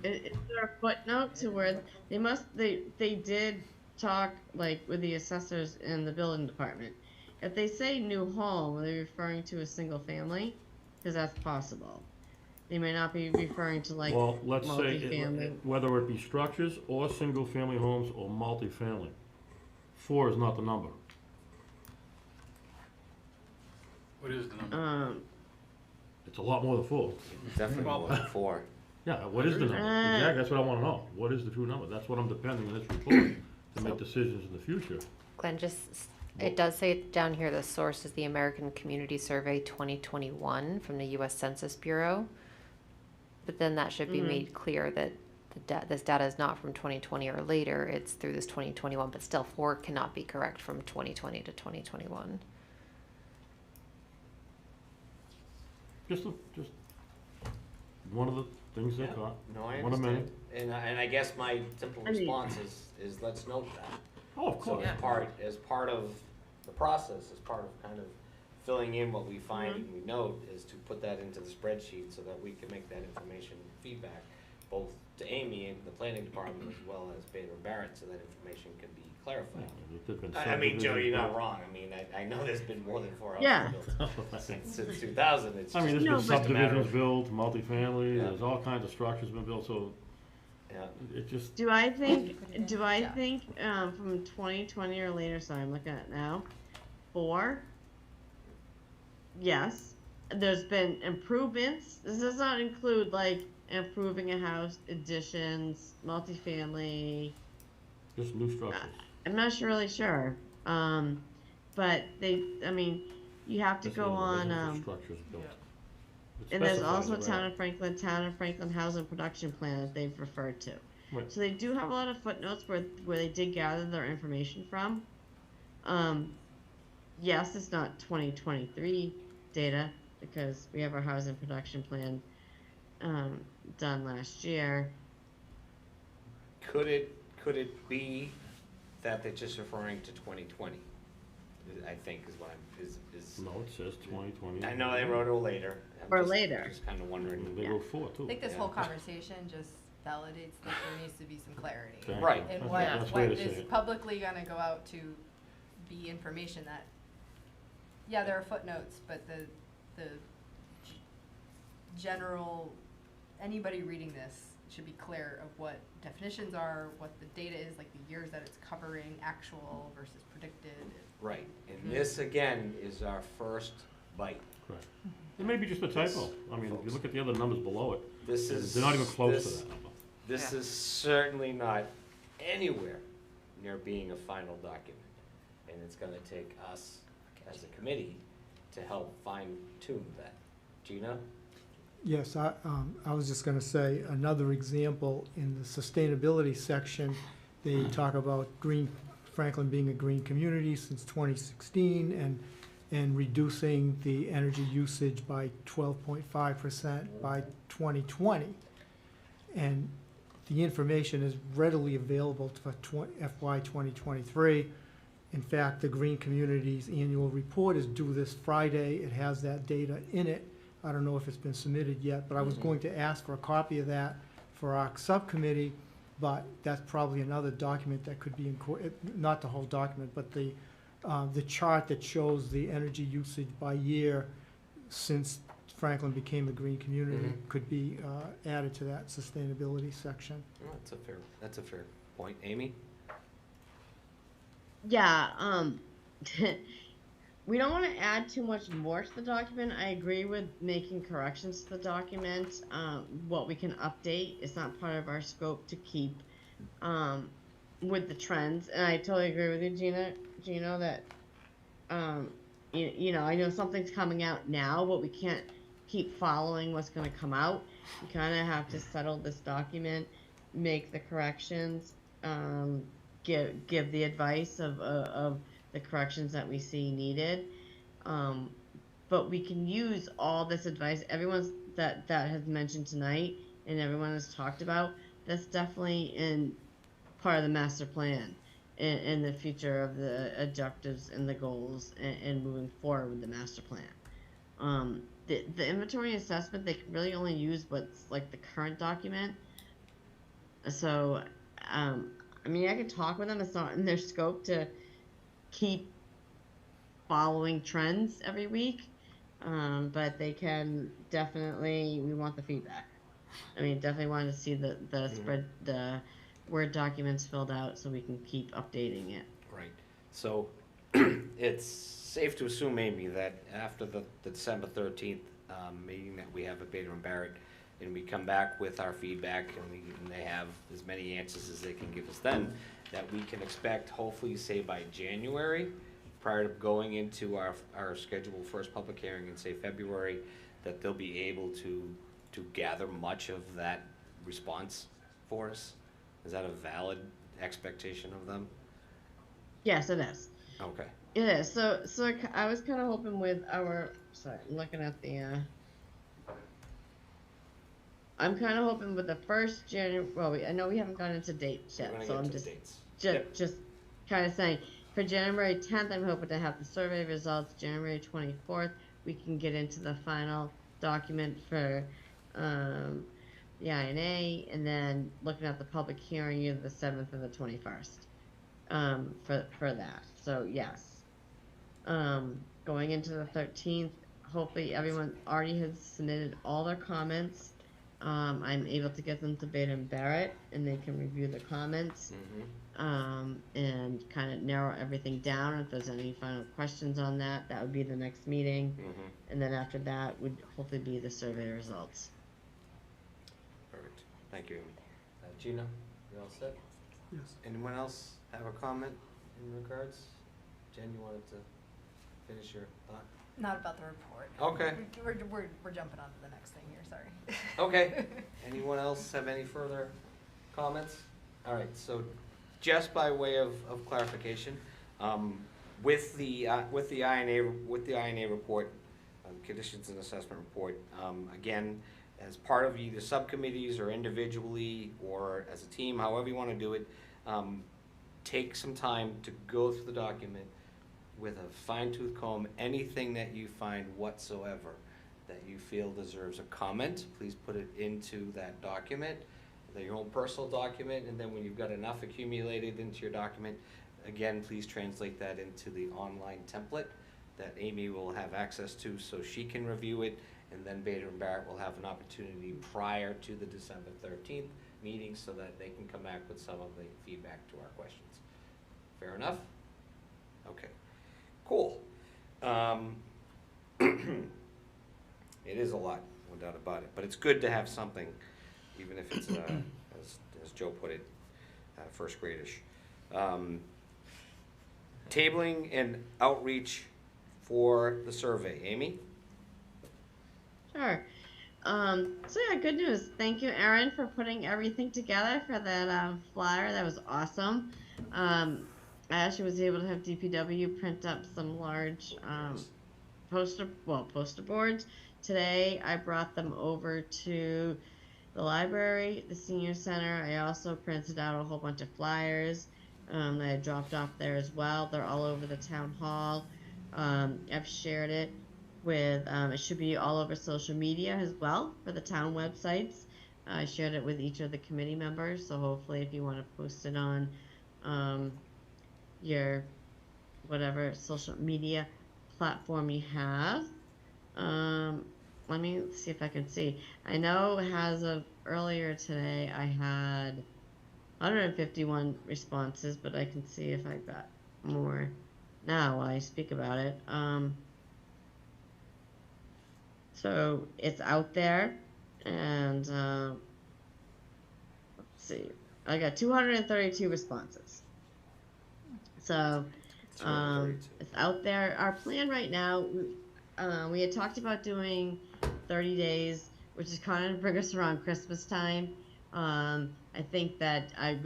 G: Is there a footnote to where they did talk, like, with the assessors and the building department? If they say new home, are they referring to a single family? Because that's possible. They may not be referring to, like,
L: Well, let's say,
G: multifamily.
L: whether it be structures or single-family homes or multifamily, 4 is not the number.
B: What is the number?
L: It's a lot more than 4.
A: Definitely more than 4.
L: Yeah, what is the number? Exactly, that's what I wanna know. What is the true number? That's what I'm depending on this report to make decisions in the future.
D: Glenn, it does say down here, the source is the American Community Survey 2021 from the US Census Bureau. But then that should be made clear that this data is not from 2020 or later, it's through this 2021, but still 4 cannot be correct from 2020 to 2021.
L: Just one of the things they caught.
A: No, I
L: One a
A: understand.
L: minute.
A: And I guess my simple
G: I mean-
A: response is let's note that.
L: Oh, of
A: So
L: course.
A: as part of the process, as part of kind of filling in what we find and we note, is to put that into the spreadsheet so that we can make that information feedback, both to Amy and the planning department as well as Bader and Barrett, so that information can be clarified.
L: There's been
A: I mean, Joe, you're not
L: subdivisions
A: wrong. I mean, I know there's been more than 4
G: Yeah.
A: houses built
L: built.
A: since 2000. It's
L: I mean,
A: just,
L: there's been
A: it's just a matter
L: subdivisions
A: of,
L: built, multifamily,
A: Yeah.
L: there's all kinds of structures been built, so
A: yeah.
L: it just,
G: Do I think,
K: Yeah.
G: from 2020 or later, sorry, I'm looking at it now, 4? Yes. There's been improvements. This does not include, like, improving a house, additions, multifamily.
L: just new structures.
G: I'm not really sure. But you have to
L: Just
G: go
L: the
G: on,
L: residential structures built. It
G: and there's
L: specifies
G: also
L: around.
G: Town of Franklin Housing Production Plan that they've referred to.
L: Right.
G: So they do have a lot of footnotes where they did gather their information from. Yes, it's not 2023 data because we have our housing production plan done last year.
A: Could it be that they're just referring to 2020? I think is what is.
L: No, it says 2020.
A: I know they wrote it later.
G: Or later.
A: Just kind of wondering.
L: They
G: Yeah.
L: wrote 4 too.
K: I think this
A: Yeah.
K: whole conversation just validates that there needs to be some clarity.
L: Thank you.
A: Right.
K: And
L: That's-
K: what,
L: that's the way
K: what
L: to say
K: is
L: it.
K: publicly gonna go out to be information that, yeah, there are footnotes, but the general, anybody reading this should be clear of what definitions are, what the data is, like the years that it's covering, actual versus predicted.
A: Right, and this again is our first bite.
L: Correct. It may be just a typo. I mean, if you
A: Folks.
L: look at the other numbers below it,
A: This
L: and
A: is.
L: they're not even close
A: this-
L: to that number.
A: This
C: Yeah.
A: is certainly not anywhere near being a final document. And it's gonna take us as a committee to help fine tune that. Gina?
H: Yes, I was just gonna say, another example, in the sustainability section, they talk about Franklin being a green community since 2016, and reducing the energy usage by 12.5% by 2020. And the information is readily available for FY 2023. In fact, the Green Communities Annual Report is due this Friday. It has that data in it. I don't know if it's been submitted yet, but I was going to ask for a copy of that for our subcommittee, but that's probably another document that could be not the whole document, but the chart that shows the energy usage by year since Franklin became a green community
A: Mhm.
H: could be added to that sustainability section.
A: Oh, that's a fair point. Amy?
G: Yeah, we don't want to add too much more to the document. I agree with making corrections to the document. What we can update is not part of our scope to keep with the trends. And I totally agree with you, Gino, that I know something's coming out now, but we can't keep following what's gonna come out. You kinda have to settle this document, make the corrections, give the advice of the corrections that we see needed. But we can use all this advice, everyone's that has mentioned tonight, and everyone has talked about, that's definitely in part of the master plan, in the future of the objectives and the goals, and moving forward with the master plan. The inventory assessment, they can really only use what's like the current document. So, I mean, I can talk with them, it's not in their scope to keep following trends every week, but they can definitely, we want the feedback. I mean, definitely want to see the spread, the Word documents filled out so we can keep updating it.
A: Right. So it's safe to assume, Amy, that after the December 13th meeting that we have at Bader and Barrett, and we come back with our feedback, and they have as many answers as they can give us then, that we can expect, hopefully, say by January, prior to going into our scheduled first public hearing in, say, February, that they'll be able to gather much of that response for us. Is that a valid expectation of them?
G: Yes, it is.
A: Okay.
G: It is. So I was kind of hoping with our, sorry, I'm looking at the, I'm kind of hoping with the first January, well, I know we haven't gone into dates
A: We're
G: yet,
A: gonna
G: so
A: get
G: I'm
A: to
G: just,
A: dates.
G: just kind of saying, for January 10th, I'm hoping to have the survey results. January 24th, we can get into the final document for, the INA, and then looking at the public hearing either the 7th or the 21st, for that. So yes, going into the 13th, hopefully everyone already has submitted all their comments. I'm able to get them to Bader and Barrett, and they can review the comments, and kind of narrow everything down. If there's any final questions on that, that would be the next meeting, and then after that would hopefully be the survey results.
A: Perfect. Thank you, Amy.
J: Gina, you all set?
H: Yes.
A: Anyone else have a comment in regards? Jen, you wanted to finish your thought?
K: Not about the report.
A: Okay.
K: We're jumping on to the next thing here, sorry.
A: Okay. Anyone else have any further comments? All right, so just by way of clarification, with the INA report, conditions and assessment report, again, as part of either subcommittees or individually or as a team, however you want to do it, take some time to go through the document with a fine-tooth comb. Anything that you find whatsoever that you feel deserves a comment, please put it into that document, your own personal document, and then when you've got enough accumulated into your document, again, please translate that into the online template that Amy will have access to so she can review it, and then Bader and Barrett will have an opportunity prior to the December 13th meeting so that they can come back with some of the feedback to our questions. Fair enough? Okay. Cool. It is a lot, no doubt about it, but it's good to have something, even if it's, as Joe put it, first gradish. Tabling and outreach for the survey. Amy?
G: Sure. So yeah, good news. Thank you, Erin, for putting everything together for that flyer. That was awesome. I actually was able to have DPW print up some large poster boards. Today I brought them over to the library, the senior center. I also printed out a whole bunch of flyers that I dropped off there as well. They're all over the town hall. I've shared it with, it should be all over social media as well for the town websites. I shared it with each of the committee members, so hopefully if you want to post it on your whatever social media platform you have. Let me see if I can see. I know as of earlier today I had 151 responses, but I can see if I got more now while I speak about it. So it's out there, and let's see, I got 232 responses. So it's out there. Our plan right now, we had talked about doing 30 days, which is kind of bring us around Christmas time. I think that I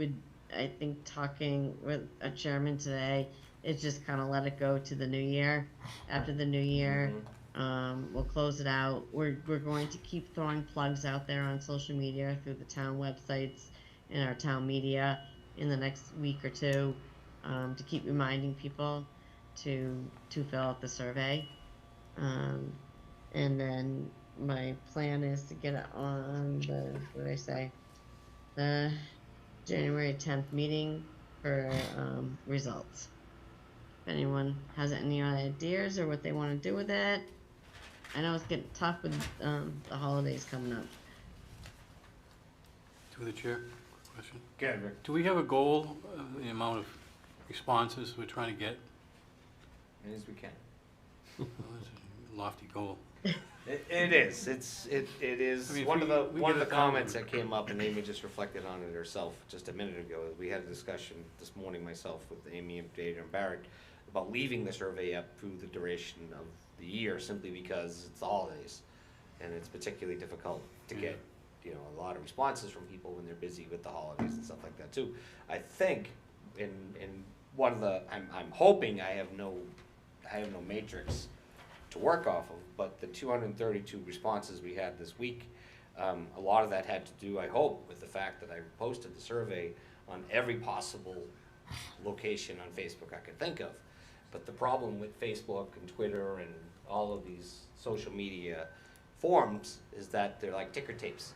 G: think talking with a chairman today is just kind of let it go to the new year. After the new year, we'll close it out. We're going to keep throwing plugs out there on social media through the town websites and our town media in the next week or two, to keep reminding people to fill out the survey. And then my plan is to get it on the January 10th meeting for results. If anyone has any ideas or what they want to do with it. I know it's getting tough with the holidays coming up.
B: To the chair, quick question.
A: Go ahead, Rick.
B: Do we have a goal of the amount of responses we're trying to get?
A: As we can.
B: Well, that's a lofty goal.
A: It is. It is
B: I mean, if
A: one
B: we-
A: of
B: we
A: the
B: get 1,000.
A: comments that came up, and Amy just reflected on it herself just a minute ago. We had a discussion this morning myself with Amy and Dana and Barrett about leaving the survey up through the duration of the year, simply because it's the holidays, and it's particularly difficult to get a lot of responses from people when they're busy with the holidays and stuff like that too. I think in one of the I'm hoping I have no matrix to work off of, but the 232 responses we had this week, a lot of that had to do, I hope, with the fact that I posted the survey on every possible location on Facebook I could think of. But the problem with Facebook and Twitter and all of these social media forums is that they're like ticker tapes.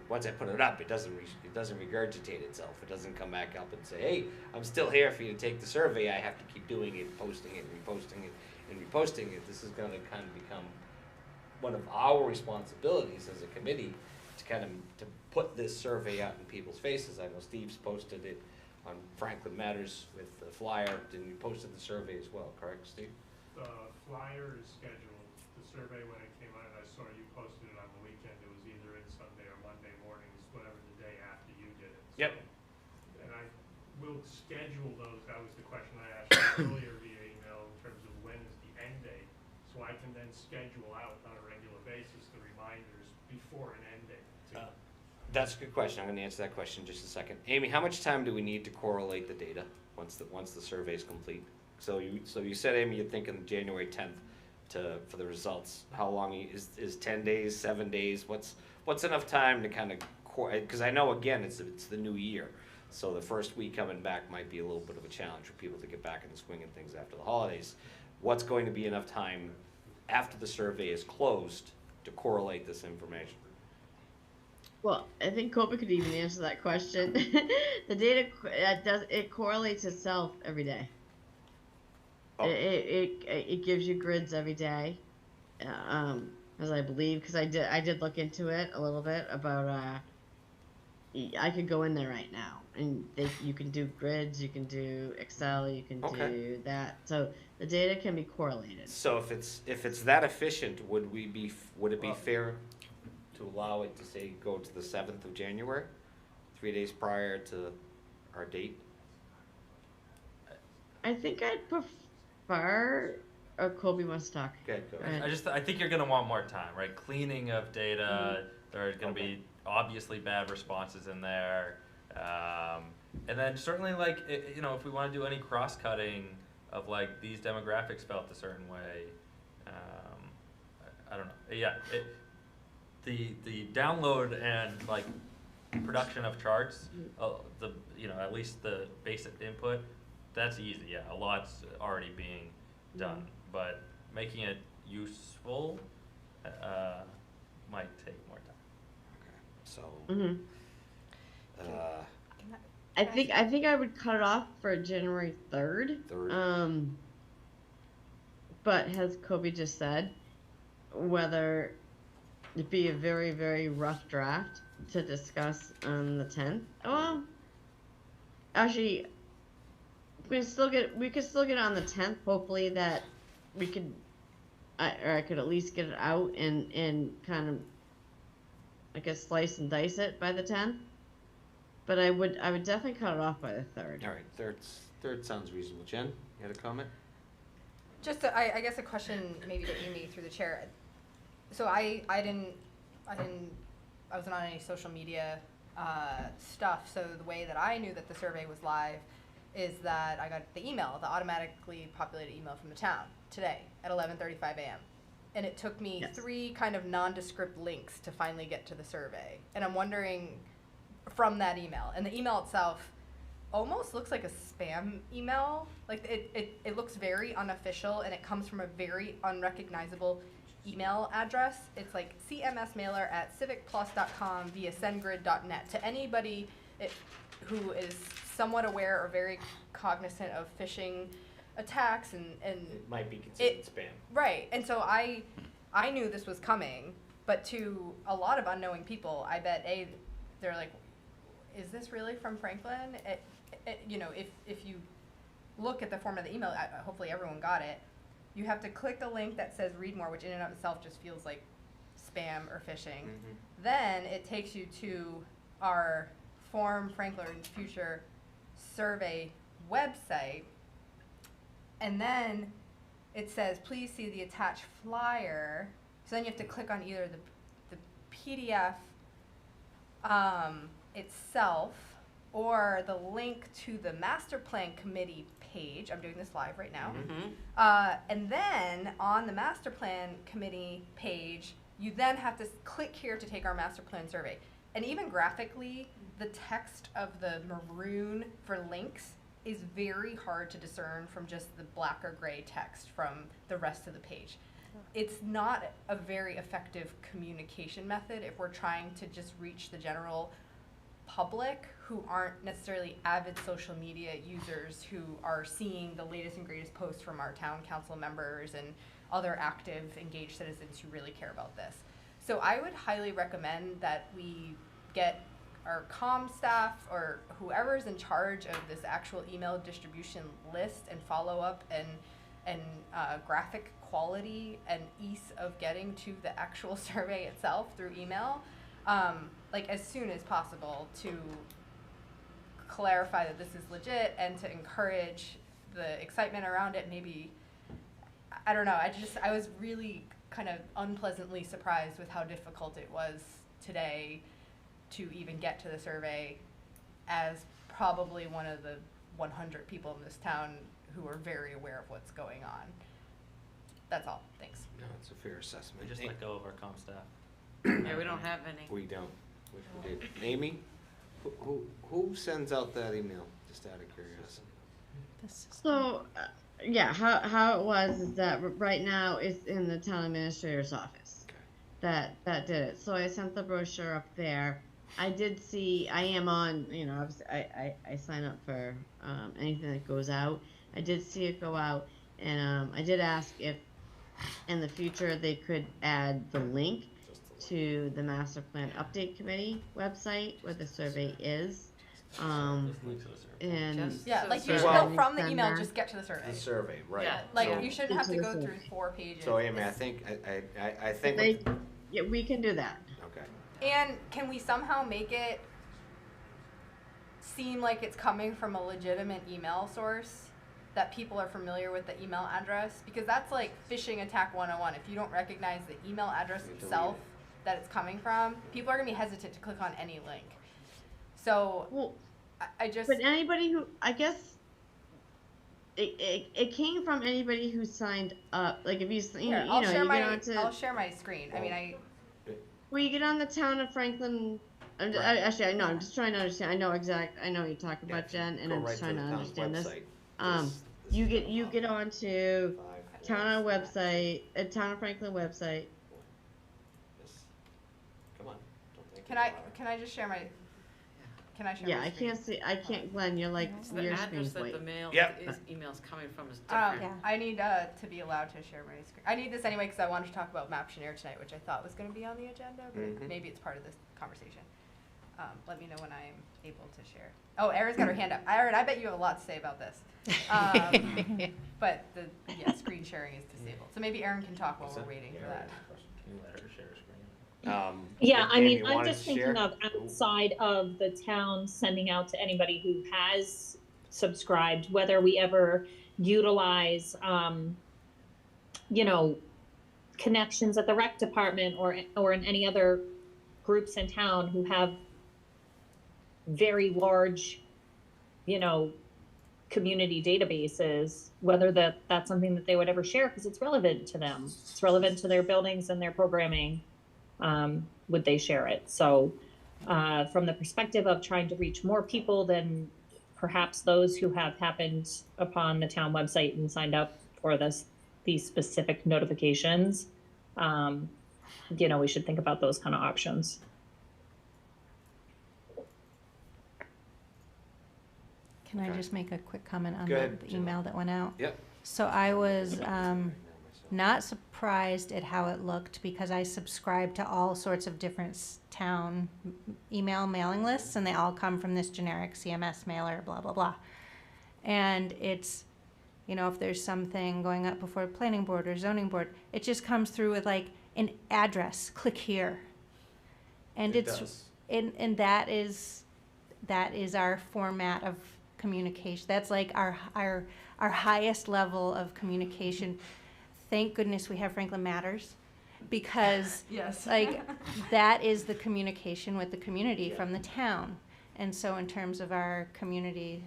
A: Once I put it up, it doesn't regurgitate itself. It doesn't come back up and say, hey, I'm still here for you to take the survey. I have to keep doing it, posting it, reposting it, and reposting it. This is going to kind of become one of our responsibilities as a committee to put this survey out in people's faces. I know Steve's posted it on Franklin Matters with the flyer, and you posted the survey as well, correct, Steve?
M: The flyer is scheduled. The survey, when it came out, and I saw you posted it on the weekend, it was either in Sunday or Monday mornings, whatever the day after you did it.
A: Yep.
M: So, and I will schedule those. That was the question I asked you earlier via email in terms of when is the end date, so I can then schedule out on a regular basis the reminders before an end date.
A: That's a good question. I'm going to answer that question in just a second. Amy, how much time do we need to correlate the data once the survey is complete? So you said, Amy, you're thinking January 10th for the results. How long is 10 days, 7 days? What's enough time to kind of because I know again it's the new year, so the first week coming back might be a little bit of a challenge for people to get back in the swing of things after the holidays. What's going to be enough time after the survey is closed to correlate this information?
G: Well, I think Kobe could even answer that question. The data it correlates itself every day.
A: Oh.
G: It gives you grids every day, as I believe, because I did look into it a little bit about. I could go in there right now, and you can do grids, you can do Excel, you can do that. So the data can be correlated.
A: So if it's that efficient, would it be fair to allow it to say go to the 7th of January, 3 days prior to our date?
G: I think I'd prefer. Kobe wants to talk.
A: Okay, go ahead.
G: Right.
J: I think you're gonna want more time, right? Cleaning of data, there are gonna be obviously bad responses in there. And then certainly if we wanna do any cross-cutting of these demographics felt a certain way, I don't know, yeah. The download and production of charts, at least the basic input, that's easy. Yeah, a lot's already being done, but making it useful might take more time.
A: So,
G: I think I would cut it off for January 3rd. But as Kobe just said, whether it be a very, very rough draft to discuss on the 10th. Well, actually, we could still get it on the 10th. Hopefully that we could, I could at least get it out and kind of, slice and dice it by the 10th. But I would definitely cut it off by the 3rd.
A: all right, third sounds reasonable. Jen, you had a comment?
K: Just, I guess a question maybe to Amy through the chair. so I wasn't on any social media stuff. So the way that I knew that the survey was live is that I got the automatically populated email from the town today at 11:35 a.m. And it took me 3 kind of nondescript links to finally get to the survey. And I'm wondering from that email, and the email itself almost looks like a spam email. Like it looks very unofficial, and it comes from a very unrecognizable email address. It's like cmsmailer@civicplus.com via sendgrid.net. To anybody who is somewhat aware or very cognizant of phishing attacks and
A: It might be considered spam.
K: Right. And so I knew this was coming, but to a lot of unknowing people, I bet they're like, is this really from Franklin? You know, if you look at the form of the email, hopefully everyone got it. You have to click the link that says read more, which in and of itself just feels like spam or phishing.
A: Mm-hmm.
K: Then it takes you to our Form Franklin Future survey website. And then it says, please see the attached flyer. So then you have to click on either the PDF itself or the link to the master plan committee page. I'm doing this live right now. And then on the master plan committee page, you then have to click here to take our master plan survey. And even graphically, the text of the maroon for links is very hard to discern from just the black or gray text from the rest of the page. It's not a very effective communication method if we're trying to just reach the general public who aren't necessarily avid social media users who are seeing the latest and greatest posts from our town council members and other active, engaged citizens who really care about this. So I would highly recommend that we get our comm staff or whoever's in charge of this actual email distribution list and follow up and graphic quality and ease of getting to the actual survey itself through email, like as soon as possible, to clarify that this is legit and to encourage the excitement around it. Maybe, I don't know, I was really kind of unpleasantly surprised with how difficult it was today to even get to the survey, as probably one of the 100 people in this town who are very aware of what's going on. That's all. Thanks.
A: No, it's a fair assessment.
J: We just let go of our comm staff.
C: Yeah, we don't have any.
A: We don't. Wish we did. Amy, who sends out that email? Just out of curiosity.
G: So, yeah, how it was is that right now it's in the town administrator's office.
A: Okay.
G: That did it. So I sent the brochure up there. I did see, I am on, you know, obviously I sign up for anything that goes out. I did see it go out, and I did ask if in the future they could add the link to the master plan update committee website where the survey is. And
K: Yeah, like you
A: survey.
K: should go from the
G: Send
K: email,
G: that.
K: just get to the survey.
A: The survey, right.
K: Yeah, like
A: So-
K: you shouldn't have to
G: Into
K: go
G: the
K: through
G: survey.
K: 4 pages.
A: So Amy, I
K: It's-
A: think, I think.
G: They,
A: with the-
G: yeah, we can do that.
A: Okay.
K: And can we somehow make it seem like it's coming from a legitimate email source, that people are familiar with the email address? Because that's like phishing attack 101. If you don't recognize the email address
A: You delete
K: itself
A: it.
K: that it's coming from, people are gonna be hesitant to click on any link. So
G: Well,
K: I just,
G: but anybody who, I guess, it came from anybody who signed up. Like if you
K: here,
G: you
K: I'll
G: know
K: share
G: you
K: my,
G: get onto
K: I'll share my screen. I mean,
G: well, you get on the town of Franklin.
A: Right.
G: Actually, I know. I'm just trying to understand. I know what you're talking
A: Yeah,
G: about, Jen, and
A: go
G: I'm
A: right
G: just trying to
A: the town's
G: understand this.
A: website. This
G: You get onto
A: five,
G: town website, town of Franklin website.
A: this- Come on. Don't make
K: can
A: it
K: I,
A: louder.
K: can I just share my, can I share
G: Yeah,
K: my
G: I
K: screen?
G: can't see. I can't, Glenn. You're like
C: The
G: your
C: address
G: screen's
C: that
G: white.
C: the mail
A: Yep.
C: is email's coming from is different.
E: Yeah.
K: I need to be allowed to share my screen. I need this anyway because I wanted to talk about Maptionaire tonight, which I thought was going to be on the agenda, but
A: Mhm.
K: maybe it's part of this conversation. Let me know when I'm able to share. Oh, Erin's got her hand up. Erin, I bet you have a lot to say about this. But the screen sharing is disabled. So maybe Erin can talk while
A: What's
K: we're
A: that?
K: waiting for
J: Yeah,
K: that.
J: Can you let her share her screen?
N: Yeah, I mean,
A: Amy
N: I'm
A: wanted
N: just
A: to share?
N: thinking of outside of the town sending out to anybody who has subscribed, whether we ever utilize, you know, connections at the rec department or in any other groups in town who have very large, community databases, whether that's something that they would ever share because it's relevant to them. It's relevant to their buildings and their programming. Would they share it? So from the perspective of trying to reach more people than perhaps those who have happened upon the town website and signed up for these specific notifications, we should think about those kind of options.
E: Can I just make a quick comment on
A: Go ahead,
E: the
A: Jen.
E: email that went out?
A: Yep.
E: So I was not surprised at how it looked because I subscribe to all sorts of different town email mailing lists, and they all come from this generic CMS mailer, blah, blah, blah. And it's, if there's something going up before planning board or zoning board, it just comes through with like an address, click here. And
A: It does.
E: and that is our format of communication. That's like our highest level of communication. Thank goodness we have Franklin Matters, because
K: Yes.
E: like that is the communication with the community from the town. And so in terms of our community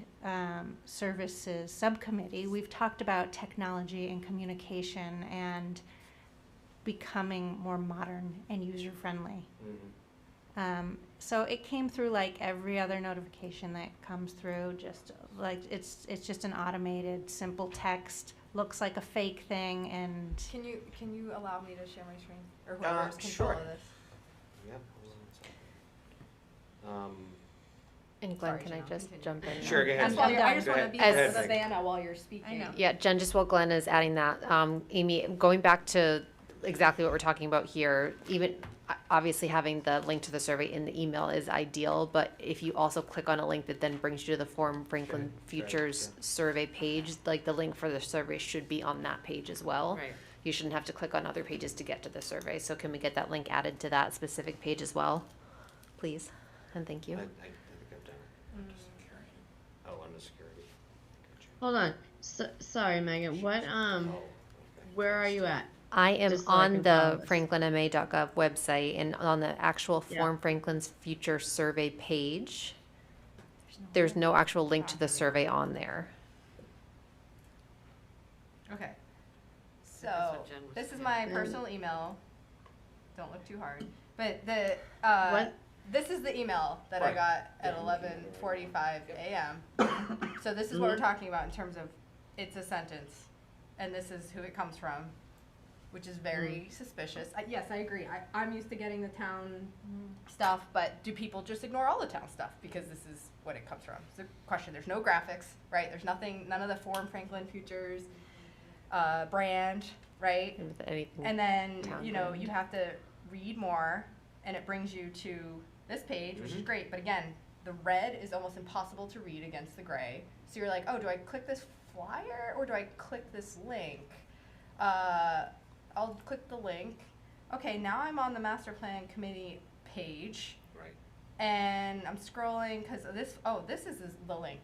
E: services subcommittee, we've talked about technology and communication and becoming more modern and user-friendly. So it came through like every other notification that comes through, just like it's just an automated, simple text, looks like a fake thing, and
K: Can you allow me to share my screen? Or whoever's
A: Sure.
K: control of this?
A: Yep. hold on a second.
D: And Glenn,
K: Sorry,
D: can I
K: Janelle,
D: just
K: continue.
D: jump in?
A: Sure, go ahead.
K: As while
E: I'm
K: you're, I
E: done.
K: just
A: Go
K: want to
A: ahead.
K: be
A: Go ahead,
K: with
A: Megan.
K: Savannah while you're speaking.
E: I know.
D: Yeah, Jen, just while Glenn is adding that, Amy, going back to exactly what we're talking about here, even obviously having the link to the survey in the email is ideal, but if you also click on a link that then brings you to the Forum Franklin
A: Sure,
D: Futures survey page, like the link for the survey should be on that page as well.
C: Right.
D: You shouldn't have to click on other pages to get to the survey. So can we get that link added to that specific page as well, please? And thank you.
A: I think I've done it. Under security. Oh, under security. Gotcha.
G: Hold on. Sorry, Megan. What,
A: Oh, okay.
G: where are you at?
D: I am
G: Just so I
D: on
G: can
D: the
G: follow this.
D: franklinma.gov website, and on the actual
G: Yeah.
D: Forum Franklin's Future survey page, there's no actual link to the survey on there.
K: Okay.
C: That's
K: So,
C: what Jen was
K: this is
C: saying.
K: my
G: Mm.
K: personal email. Don't look too hard. But
G: What?
K: this is the email that I
A: Right.
K: got at 11:45 a.m. So this is what we're talking about in terms of it's a sentence, and this is who it comes from, which is very suspicious. Yes, I agree. I'm used to getting the town stuff, but do people just ignore all the town stuff because this is what it comes from? It's a question. There's no graphics, right? There's nothing, none of the Forum Franklin Futures brand, right?
D: With anything.
K: And then,
D: Town
K: you
D: brand.
K: have to read more, and it brings you to this page, which is
A: Mhm.
K: great. But again, the red is almost impossible to read against the gray. So you're like, oh, do I click this flyer or do I click this link? I'll click the link. Okay, now I'm on the master plan committee page,
A: Right.
K: and I'm scrolling because this is the link.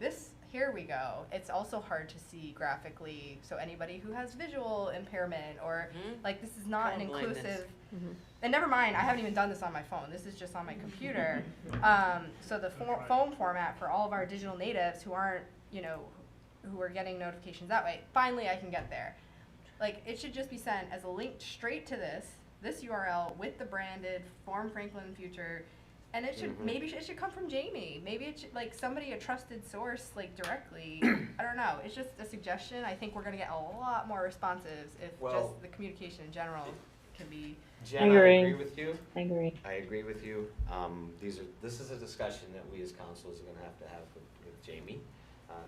K: Here we go. It's also hard to see graphically, so anybody who has visual impairment or
C: Mhm.
K: like this is not an
C: Color blindness.
K: inclusive.
D: Mhm.
K: And never mind, I haven't even done this on my phone. This is just on my computer. So the phone format for all of our digital natives who aren't, who are getting notifications that way. Finally, I can get there. Like it should just be sent as a link straight to this URL with the branded Forum Franklin Future. And it should, maybe it should come from Jamie. Maybe it should, like, somebody, a trusted source, like, directly. I don't know. It's just a suggestion. I think we're going to get a lot more responses if
A: Well-
K: just the communication in general can be.
A: Jen, I
N: agree.
A: agree with you.
N: I agree.
A: I agree with you. This is a discussion that we as councils are gonna have to have with Jamie,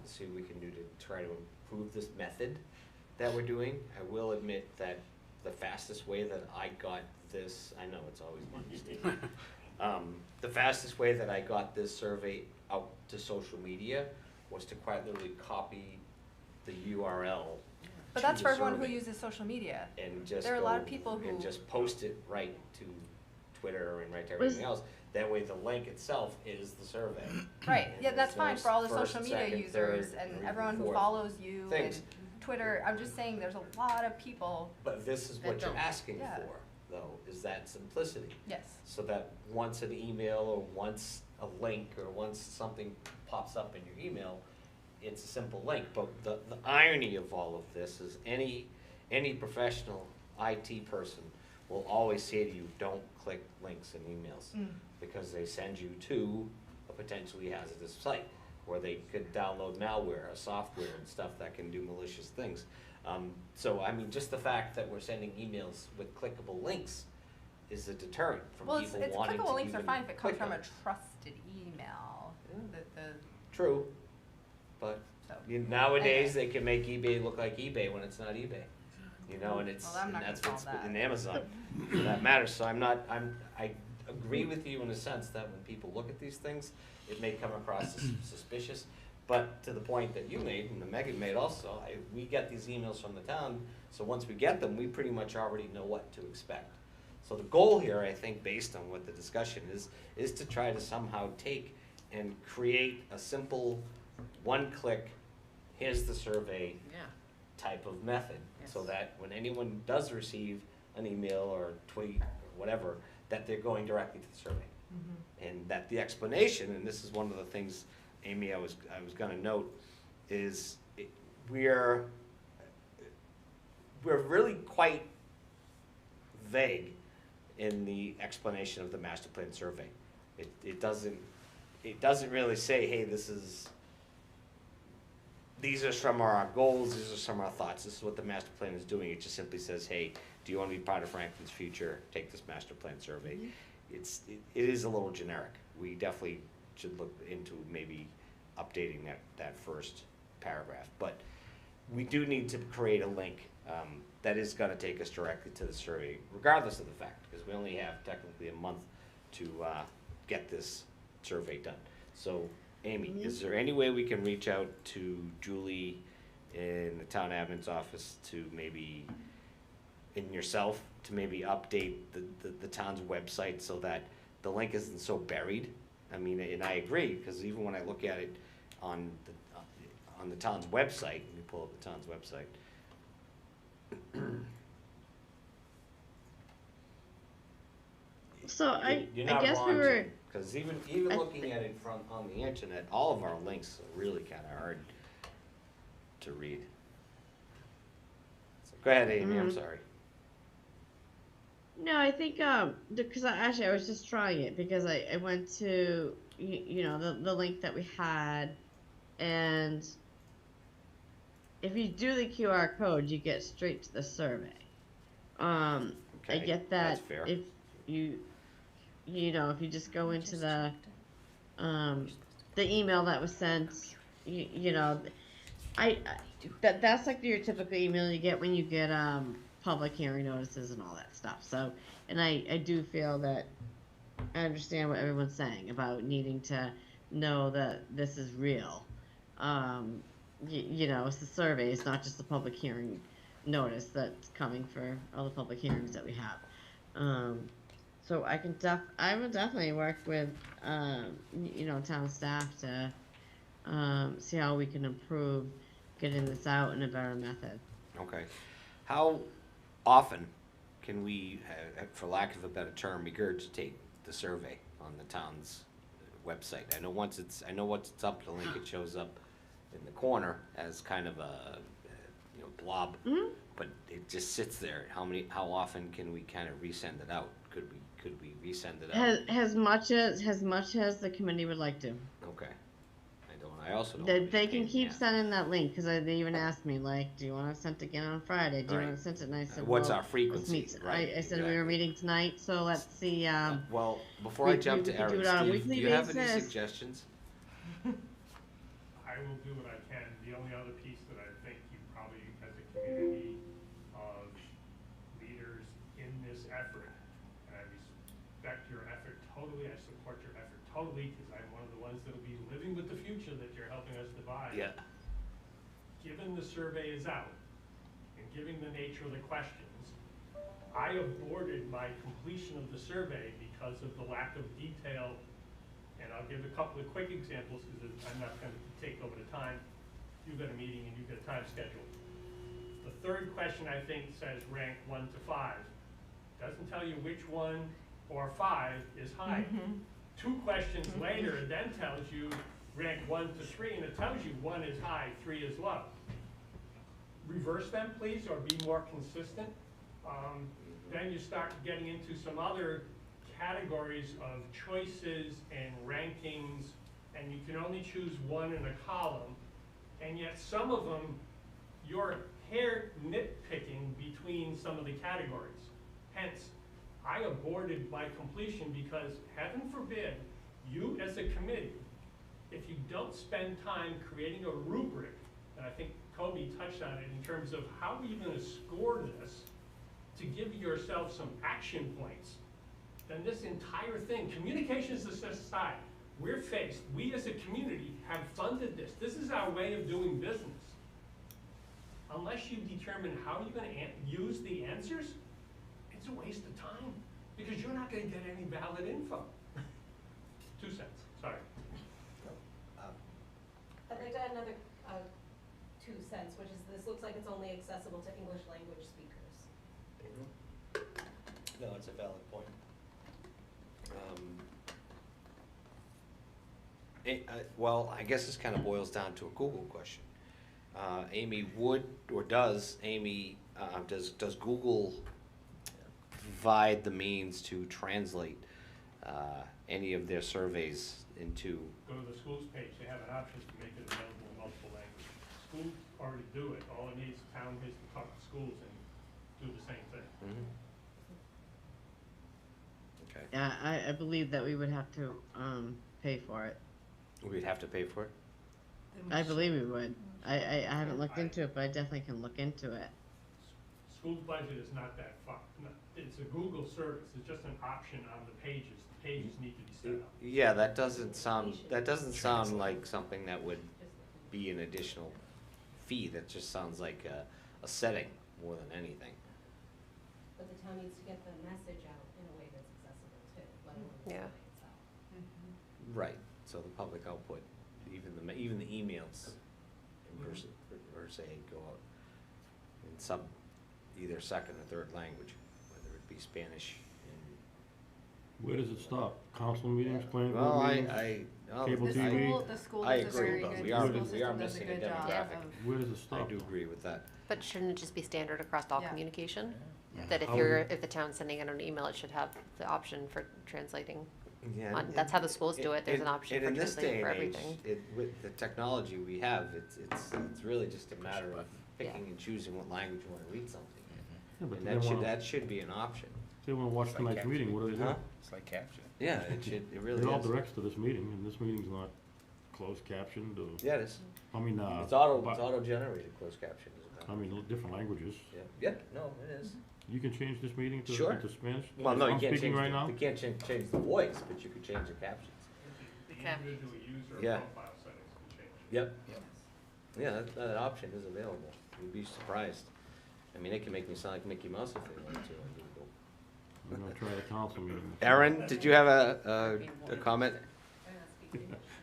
A: to see what we can do to try to improve this method that we're doing. I will admit that the fastest way that I got this, I know it's always money, Steve. The fastest way that I got this survey out to social media was to quite literally copy the URL.
K: But
A: to
K: that's
A: the
K: for everyone who
A: survey
K: uses social media.
A: and just
K: There are a lot
A: go
K: of people
A: and
K: who-
A: just post it right to Twitter and right to
G: Was-
A: everything else. That way the link itself is the survey.
K: Right.
A: And
K: Yeah, that's
A: it's
K: fine for all the
A: first,
K: social media
A: second,
K: users
A: third,
K: and
A: even
K: everyone who
A: fourth
K: follows you.
A: Things.
K: And Twitter, I'm just saying there's a lot of people,
A: But this is
C: That
A: what you're
C: don't.
A: asking
K: Yeah.
A: for, though, is that simplicity.
K: yes.
A: So that once an email or once a link or once something pops up in your email, it's a simple link. But the irony of all of this is any professional IT person will always say to you, don't click links in emails. Because they send you to a potentially hazardous site where they could download malware or software and stuff that can do malicious things. So, I mean, just the fact that we're sending emails with clickable links is a deterrent from
K: Well, it's
A: people wanting to
K: clickable links are
A: even
K: fine if it comes
A: click
K: from
A: on
K: a
A: it.
K: trusted email. The
A: True, but
K: so.
A: nowadays they can make eBay look like eBay when it's not eBay. You know, and it's,
K: Well, I'm
A: and
K: not
A: that's
K: gonna
A: what's
K: call that.
A: in Amazon, for that matters, so I agree with you in a sense that when people look at these things, it may come across as suspicious, but to the point that you made, and that Megan made also, we get these emails from the town, so once we get them, we pretty much already know what to expect. So the goal here, I think, based on what the discussion is to try to somehow take and create a simple, one-click, here's the survey
C: Yeah.
A: type of method, so
C: Yes.
A: that when anyone does receive an email or tweet or whatever, that they're going directly to the survey. And that the explanation, and this is one of the things, Amy, I was gonna note, is we're really quite vague in the explanation of the master plan survey. It doesn't really say, hey, these are some of our goals, these are some of our thoughts, this is what the master plan is doing. It just simply says, hey, do you want to be part of Franklin's future? Take this master plan survey. It is a little generic. We definitely should look into maybe updating that first paragraph. But we do need to create a link that is gonna take us directly to the survey, regardless of the fact, because we only have technically a month to get this survey done. So, Amy, is there any way we can reach out to Julie in the town admin's office to maybe, and yourself, to maybe update the town's website so that the link isn't so buried? I mean, and I agree, because even when I look at it on the town's website, let me pull up the town's website.
G: So I
A: You're not
G: guess
A: wrong,
G: we were.
A: Jim, because even
G: I
A: looking at it on the internet, all of our links are really kind of hard to read. So, go ahead, Amy, I'm
G: Mhm.
A: sorry.
G: No, I think because I was just trying it because I went to you know the link that we had, and if you do the QR code, you get straight to the survey. I
A: Okay,
G: get that
A: that's fair.
G: if you know if you just go into the email that was sent, you know, that's like your typical email you get when you get public hearing notices and all that stuff. So, and I do feel that I understand what everyone's saying about needing to know that this is real. You know, it's the survey, it's not just the public hearing notice that's coming for all the public hearings that we have. So I would definitely work with, you know, town staff to see how we can improve getting this out in a better method.
A: Okay. How often can we, for lack of a better term, regurgitate the survey on the town's website? I know once it's up, the link, it shows up in the corner as kind of a blob, but it just sits there. How often can we kind of resend it out? Could we resend it out?
G: As much as the committee would like to.
A: Okay. I also don't. wanna be a
G: They
A: pain
G: can
A: in the
G: keep
A: ass.
G: sending that link because they even asked me like, do you want to send it again on Friday? Do you
A: Right.
G: want to send it? And I said,
A: What's
G: well,
A: our frequency?
G: let's meet.
A: Right,
G: I said we were
A: exactly.
G: meeting tonight, so let's see.
A: Well, before I jump to
G: we could do
A: Eric,
G: it on a
A: Steve,
G: weekly
A: do you have any
G: basis.
A: suggestions?
M: I will do what I can. The only other piece that I think you probably, as a community of leaders in this effort, and I respect your effort totally, I support your effort totally, because I'm one of the ones that'll be living with the future that you're helping us devise.
A: Yeah.
M: Given the survey is out, and given the nature of the questions, I aborted my completion of the survey because of the lack of detail. And I'll give a couple of quick examples because I'm not going to take over the time. You've got a meeting and you've got a time schedule. The third question, I think, says rank 1 to 5. Doesn't tell you which 1 or 5 is high. 2 questions later, it then tells you rank 1 to 3, and it tells you 1 is high, 3 is low. Reverse them, please, or be more consistent. Then you start getting into some other categories of choices and rankings, and you can only choose 1 in a column, and yet some of them, you're hair nitpicking between some of the categories. Hence, I aborted my completion because, heaven forbid, you as a committee, if you don't spend time creating a rubric, and I think Kobe touched on it in terms of how are you going to score this to give yourself some action points, then this entire thing, communications aside, we as a community have funded this. This is our way of doing business. Unless you determine how you're going to use the answers, it's a waste of time because you're not going to get any valid info. 2 cents, sorry.
O: I'd like to add another 2 cents, which is this looks like it's only accessible to English language speakers.
A: No, it's a valid point. Well, I guess this kind of boils down to a Google question. Amy, does Google provide the means to translate any of their surveys into?
M: Go to the schools page, they have an option to make it available in multiple languages. Schools already do it, all it needs, town needs to talk to schools and do the same thing.
A: Okay.
G: Yeah, I believe that we would have to pay for it.
A: We'd have to pay for it?
G: I believe we would. I haven't looked into it, but I definitely can look into it.
M: School budget is not that far. It's a Google service. It's just an option on the pages. The pages need to be set up.
A: Yeah, that doesn't sound like something that would be an additional fee. That just sounds like a setting more than anything.
O: But the town needs to get the message out in a way that's accessible too, let alone the
D: Yeah.
O: survey itself.
A: Right. So the public output, even the emails, per se, go out in some either second or third language, whether it be Spanish.
L: Where does it stop? Council meetings, planning
A: Well,
L: board meetings?
A: The
L: cable TV?
C: The school
A: I
C: does a
A: agree,
C: very
A: but
C: good,
A: we
C: the
A: are
C: school system does a
A: missing a
C: good job
A: demographic.
C: of.
L: Where does it
A: I
L: stop?
A: do agree with that.
D: But shouldn't it just be standard across all
C: Yeah.
D: communication? That
L: How would
D: if the town's sending out an email, it should have the option for translating.
A: Yeah,
D: That's how the schools do it. There's an option
A: and
D: for
A: in this
D: translating
A: day
D: for
A: and age,
D: everything.
A: with the technology we have, it's really just a matter of picking and choosing what language you want to read something
L: Yeah, but
A: in.
L: they
A: And
L: wanna-
A: that should be an option.
L: They wanna watch tonight's meeting, what do they do?
A: Huh?
F: It's like caption.
A: Yeah, it really
L: It all
A: is.
L: directs to this meeting, and this meeting's not closed captioned, or,
A: Yeah, it is.
L: I mean,
A: It's auto-generated closed caption, isn't it?
L: I mean, different languages.
A: Yeah, no, it is.
L: You can change this meeting to,
A: Sure.
L: to Spanish?
A: Well, no, you
L: I'm
A: can't
L: speaking
A: change,
L: right now?
A: you can't change the voice, but you could change the captions.
M: The
C: Okay.
M: individual user
A: Yeah.
M: profile settings can change.
A: Yep. Yeah, that option is available. You'd be surprised. I mean, it can make me sound like Mickey Mouse if they want to on Google.
L: I'm gonna try the council meeting.
A: Aaron, did you have a comment?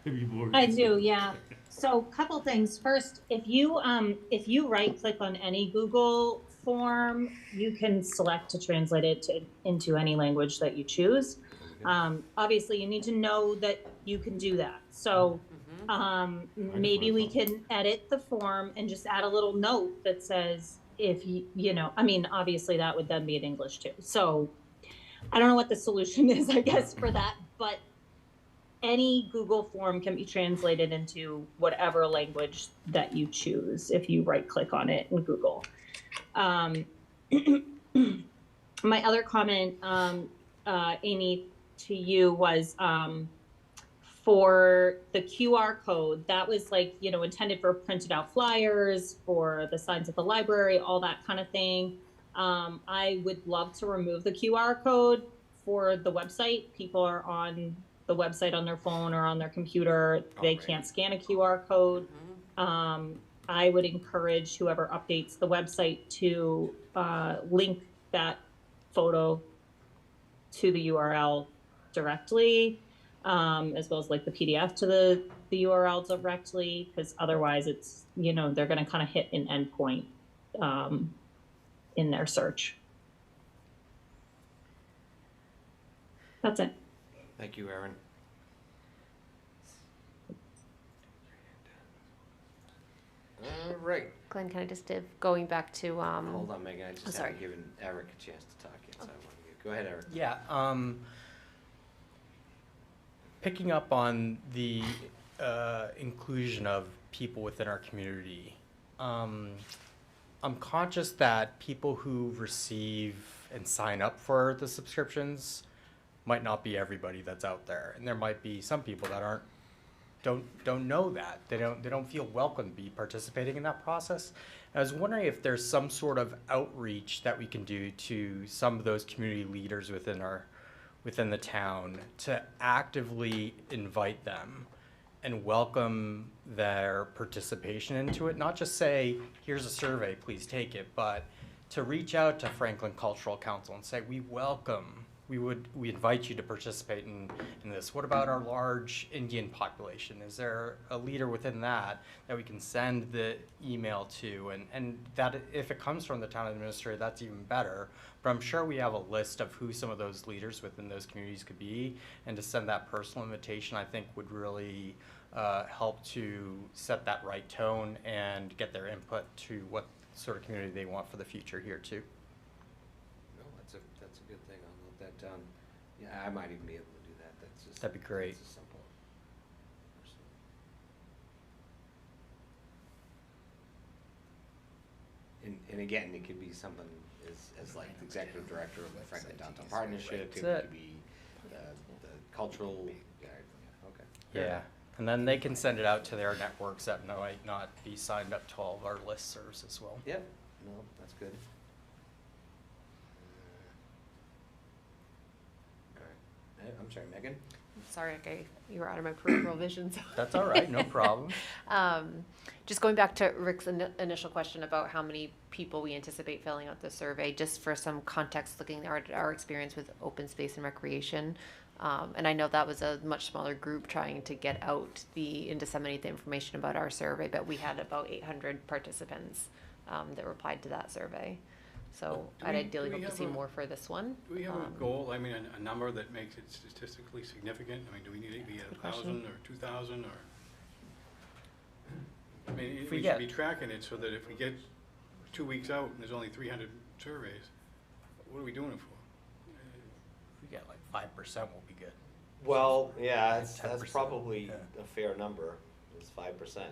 L: Maybe bored.
N: I do, yeah. So couple things. First, if you right click on any Google form, you can select to translate it into any language that you choose. Obviously, you need to know that you can do that. So maybe we can edit the form and just add a little note that says if I mean, obviously that would then be in English too. So I don't know what the solution is, I guess, for that, but any Google form can be translated into whatever language that you choose if you right click on it in Google. My other comment, Amy, to you was for the QR code, that was intended for printed out flyers, for the signs at the library, all that kind of thing. I would love to remove the QR code for the website. People are on the website on their phone or on their computer. They can't scan a QR code. I would encourage whoever updates the website to link that photo to the URL directly, as well as the PDF to the URL directly, because otherwise it's, they're going to kind of hit an endpoint in their search. That's it.
A: Thank you, Erin. All right.
D: Glenn, can I just, going back to,
A: Hold on, Megan. I just
D: sorry.
A: haven't given Eric a chance to talk yet, so I want to go ahead, Eric.
P: Yeah, picking up on the inclusion of people within our community, I'm conscious that people who receive and sign up for the subscriptions might not be everybody that's out there, and there might be some people that don't know that they don't feel welcome to be participating in that process. I was wondering if there's some sort of outreach that we can do to some of those community leaders within the town to actively invite them and welcome their participation into it. Not just say, here's a survey, please take it, but to reach out to Franklin Cultural Council and say, we invite you to participate in this. What about our large Indian population? Is there a leader within that we can send the email to? And that if it comes from the town administrator, that's even better. But I'm sure we have a list of who some of those leaders within those communities could be. And to send that personal invitation, I think would really help to set that right tone and get their input to what sort of community they want for the future here too.
A: No, that's a good thing. I'll note that down. Yeah, I might even be able to do that. That's just.
P: That'd be great.
A: It's simple. And again, it could be someone as like the executive director of the Franklin Downtown Partnership. It
P: That's
A: could be the cultural. Yeah, okay.
P: Yeah, and then they can send it out to their networks that might not be signed up to all of our listservs as well.
A: Yep. No, that's good. All right. I'm sorry, Megan.
D: sorry, okay, you were out of my peripheral vision. So
P: That's all right, no problem.
D: Just going back to Rick's initial question about how many people we anticipate filling out the survey, just for some context, looking at our experience with open space and recreation. And I know that was a much smaller group trying to get out and disseminate the information about our survey, but we had about 800 participants that replied to that survey. So I'd ideally hope to see more for this one.
B: Do we have a goal, I mean, a number that makes it statistically significant? I mean, do we need to be at 1,000 or 2,000 or? I mean, we should be tracking it so that if we get 2 weeks out and there's only 300 surveys, what are we doing it for?
P: If we get like 5%, we'll be good.
A: Well, yeah, that's
P: 10%,
A: probably a fair number, is 5%,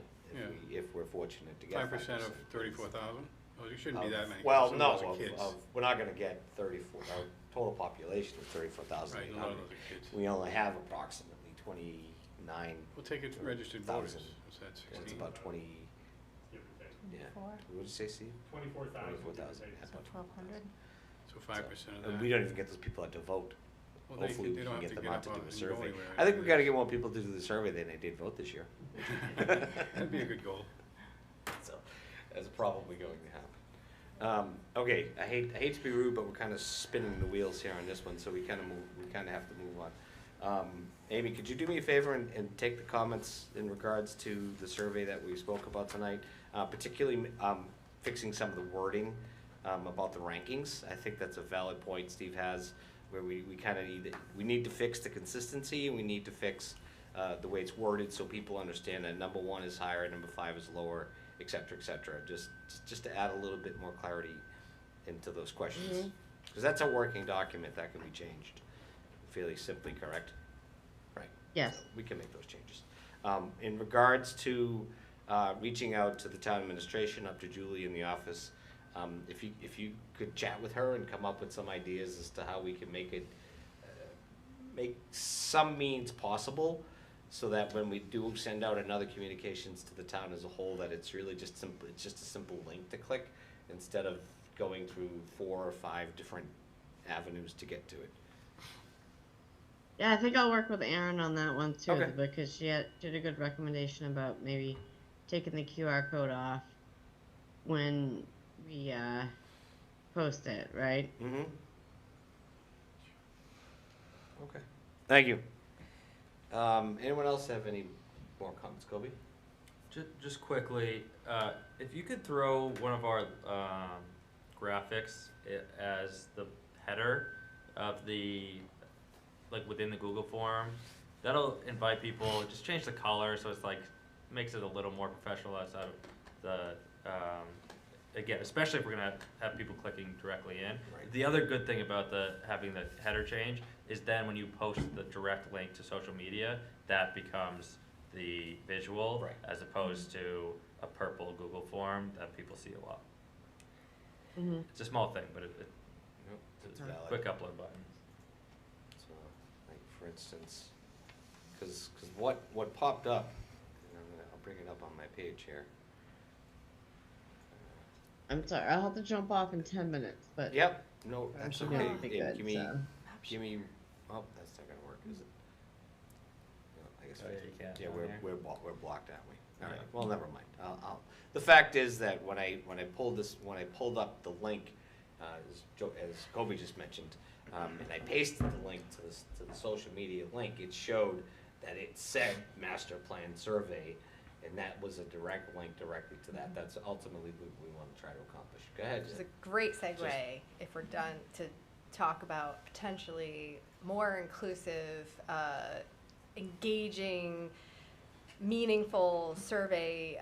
A: if we're fortunate to get 5%.
B: 5% of 34,000? Well, it shouldn't be that many.
A: Well,
B: Some
A: no,
B: of those are kids.
A: we're not gonna get 34, our total population is 34,800.
B: Right, a lot of those are kids.
A: We only have approximately 29.
B: We'll take it to registered voters. What's that,
A: And it's
B: 16?
A: about 20, yeah. What did you say, Steve?
M: 24,000.
A: 24,000.
E: So 1,200.
B: So 5% of
A: And
B: that.
A: we don't even get those people out to vote.
B: Well,
A: Hopefully
B: they
A: we
B: don't
A: can
B: have
A: get
B: to
A: them
B: get
A: out to
B: up
A: do a
B: and go
A: survey.
B: anywhere
A: I think
B: after
A: we gotta
B: that.
A: get more people to do the survey than they did vote this year.
B: That'd be a good goal.
A: So, that's probably going to happen. Okay, I hate to be rude, but we're kind of spinning the wheels here on this one, so we kind of have to move on. Amy, could you do me a favor and take the comments in regards to the survey that we spoke about tonight, particularly fixing some of the wording about the rankings? I think that's a valid point Steve has, where we kind of need to fix the consistency, and we need to fix the way it's worded so people understand that number 1 is higher, number 5 is lower, et cetera, just to add a little bit more clarity into those questions. Because that's a working document that can be changed fairly simply, correct? Right.
G: Yes.
A: So we can make those changes. In regards to reaching out to the town administration, up to Julie in the office, if you could chat with her and come up with some ideas as to how we can make it, make some means possible, so that when we do send out another communications to the town as a whole, that it's really just simple, it's just a simple link to click, instead of going through 4 or 5 different avenues to get to it.
G: Yeah, I think I'll work with Erin on that one too,
A: Okay.
G: because she did a good recommendation about maybe taking the QR code off when we post it, right?
A: Mm-hmm. Okay. Thank you. Anyone else have any more comments, Kobe?
J: Just quickly, if you could throw one of our graphics as the header of the, like within the Google form, that'll invite people. Just change the color so it's like makes it a little more professional outside of the. Again, especially if we're gonna have people clicking directly in.
A: Right.
J: The other good thing about having the header change is then when you post the direct link to social media, that becomes the visual,
A: Right.
J: as opposed to a purple Google form that people see a lot.
G: Mhm.
J: It's a small thing, but
A: It's
J: it's a
A: valid.
J: quick upload button.
A: So, like for instance, because what popped up, and I'll bring it up on my page here.
G: I'm sorry, I'll have to jump off in 10 minutes, but.
A: Yep, no,
G: I
A: that's
G: should
A: okay.
G: be
A: Hey,
G: good,
A: give me,
G: so.
A: oh, that's not gonna work, is it? No, I guess
J: Oh,
A: we
J: yeah, you can't
A: yeah,
J: on
A: we're,
J: here.
A: we're blocked, aren't we? All right,
J: Yeah.
A: well, never mind. The fact is that when I pulled up the link, as Kobe just mentioned, and I pasted the link to the social media link, it showed that it said master plan survey, and that was a direct link directly to that. That's ultimately what we want to try to accomplish. Go ahead.
K: Which is
A: Jen.
K: a great segue if we're done to talk about potentially more inclusive, engaging, meaningful survey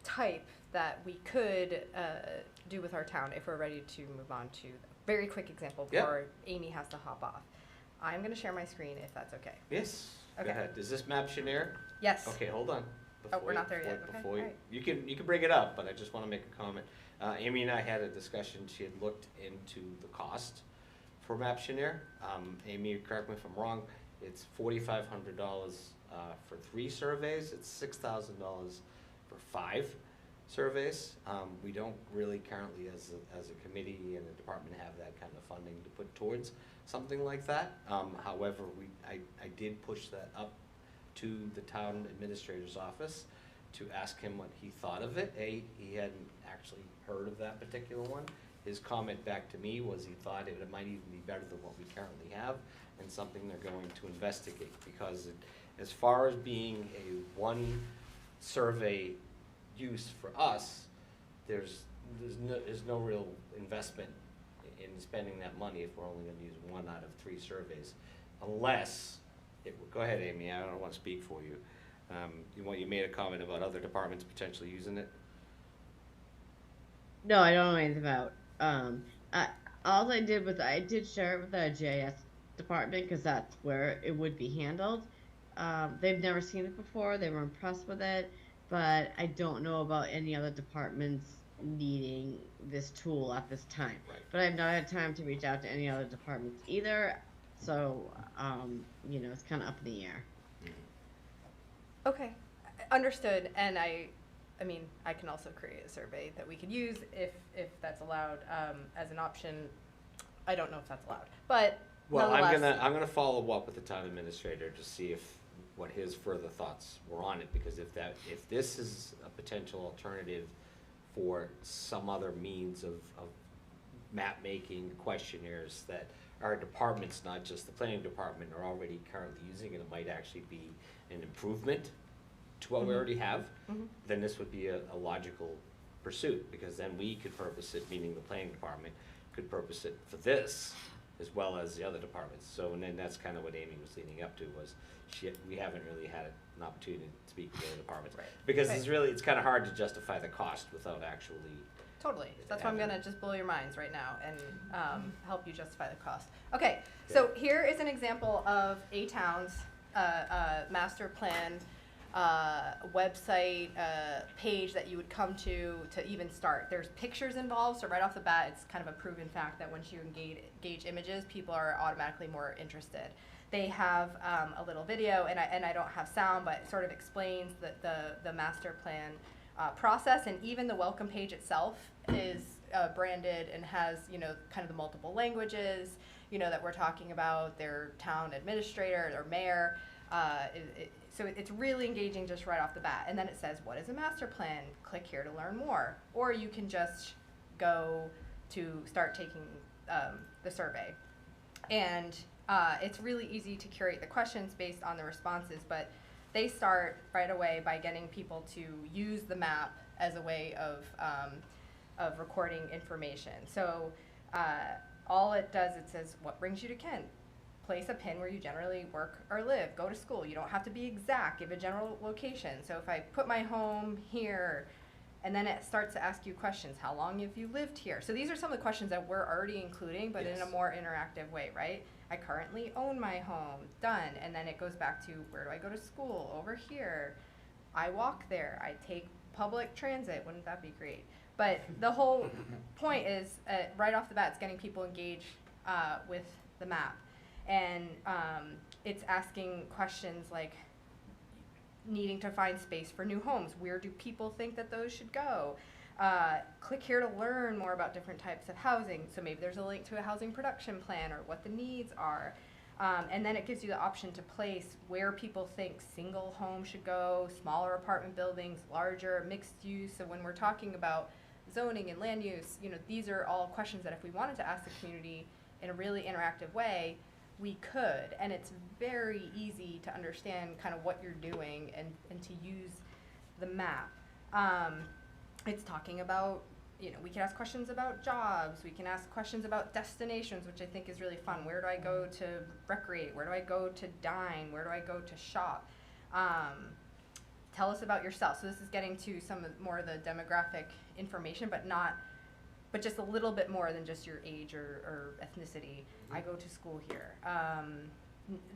K: type that we could do with our town if we're ready to move on to a very quick example
A: Yeah.
K: before Amy has to hop off. I'm going to share my screen if that's okay.
A: Yes, go
K: Okay.
A: ahead. Is this map Chenier?
K: Yes.
A: Okay, hold on.
K: Oh, we're not there yet. Okay,
A: Before you,
K: alright.
A: you can bring it up, but I just want to make a comment. Amy and I had a discussion. She had looked into the cost for map Chenier. Amy, correct me if I'm wrong. It's $4,500 for 3 surveys. It's $6,000 for 5 surveys. We don't really currently, as a committee and a department, have that kind of funding to put towards something like that. However, I did push that up to the town administrator's office to ask him what he thought of it. He hadn't actually heard of that particular one. His comment back to me was he thought it might even be better than what we currently have, and something they're going to investigate, because as far as being a one survey use for us, there's no real investment in spending that money if we're only gonna use 1 out of 3 surveys, unless, go ahead, Amy, I don't wanna speak for you. You made a comment about other departments potentially using it.
G: No, I don't know anything about. All I did was I did share it with the GIS department because that's where it would be handled. They've never seen it before. They were impressed with it, but I don't know about any other departments needing this tool at this time.
A: Right.
G: But I've not had time to reach out to any other departments either. So, it's kind of up in the air.
K: Okay, understood, and I mean, I can also create a survey that we could use if that's allowed, as an option. I don't know if that's allowed, but
A: Well,
K: nonetheless.
A: I'm gonna follow up with the town administrator to see what his further thoughts were on it, because if this is a potential alternative for some other means of map making, questionnaires that our departments, not just the planning department, are already currently using, and it might actually be an improvement to what we
K: Mhm.
A: already have,
K: Mhm.
A: then this would be a logical pursuit, because then we could purpose it, meaning the planning department could purpose it for this as well as the other departments. So, and then that's kind of what Amy was leading up to, was we haven't really had an opportunity to speak with the other departments.
K: Right.
A: Because
K: Right.
A: it's kind of hard to justify the cost without actually.
K: Totally. That's why I'm
A: having-
K: gonna just blow your minds right now and help you justify the cost. Okay, so here is an example of a town's master plan website page that you would come to even start. There's pictures involved, so right off the bat, it's kind of a proven fact that once you engage images, people are automatically more interested. They have a little video, and I don't have sound, but it sort of explains the master plan process, and even the welcome page itself is branded and has, kind of the multiple languages, that we're talking about, their town administrator, their mayor. So it's really engaging just right off the bat. And then it says, what is a master plan? Click here to learn more. Or you can just go to start taking the survey. And it's really easy to curate the questions based on the responses, but they start right away by getting people to use the map as a way of recording information. So all it does, it says, what brings you to Kent? Place a pin where you generally work or live, go to school. You don't have to be exact, give a general location. So if I put my home here, and then it starts to ask you questions. How long have you lived here? So these are some of the questions that we're already including, but in a more interactive way, right? I currently own my home, done. And then it goes back to, where do I go to school? Over here. I walk there. I take public transit. Wouldn't that be great? But the whole point is, right off the bat, it's getting people engaged with the map. And it's asking questions like, needing to find space for new homes. Where do people think that those should go? Click here to learn more about different types of housing. So maybe there's a link to a housing production plan or what the needs are. And then it gives you the option to place where people think single home should go, smaller apartment buildings, larger, mixed use. So when we're talking about zoning and land use, you know, these are all questions that if we wanted to ask the community in a really interactive way, we could, and it's very easy to understand kind of what you're doing and to use the map. It's talking about, you know, we can ask questions about jobs, we can ask questions about destinations, which I think is really fun. Where do I go to recreate? Where do I go to dine? Where do I go to shop? Tell us about yourself. So this is getting to some more of the demographic information, but just a little bit more than just your age or ethnicity. I go to school here.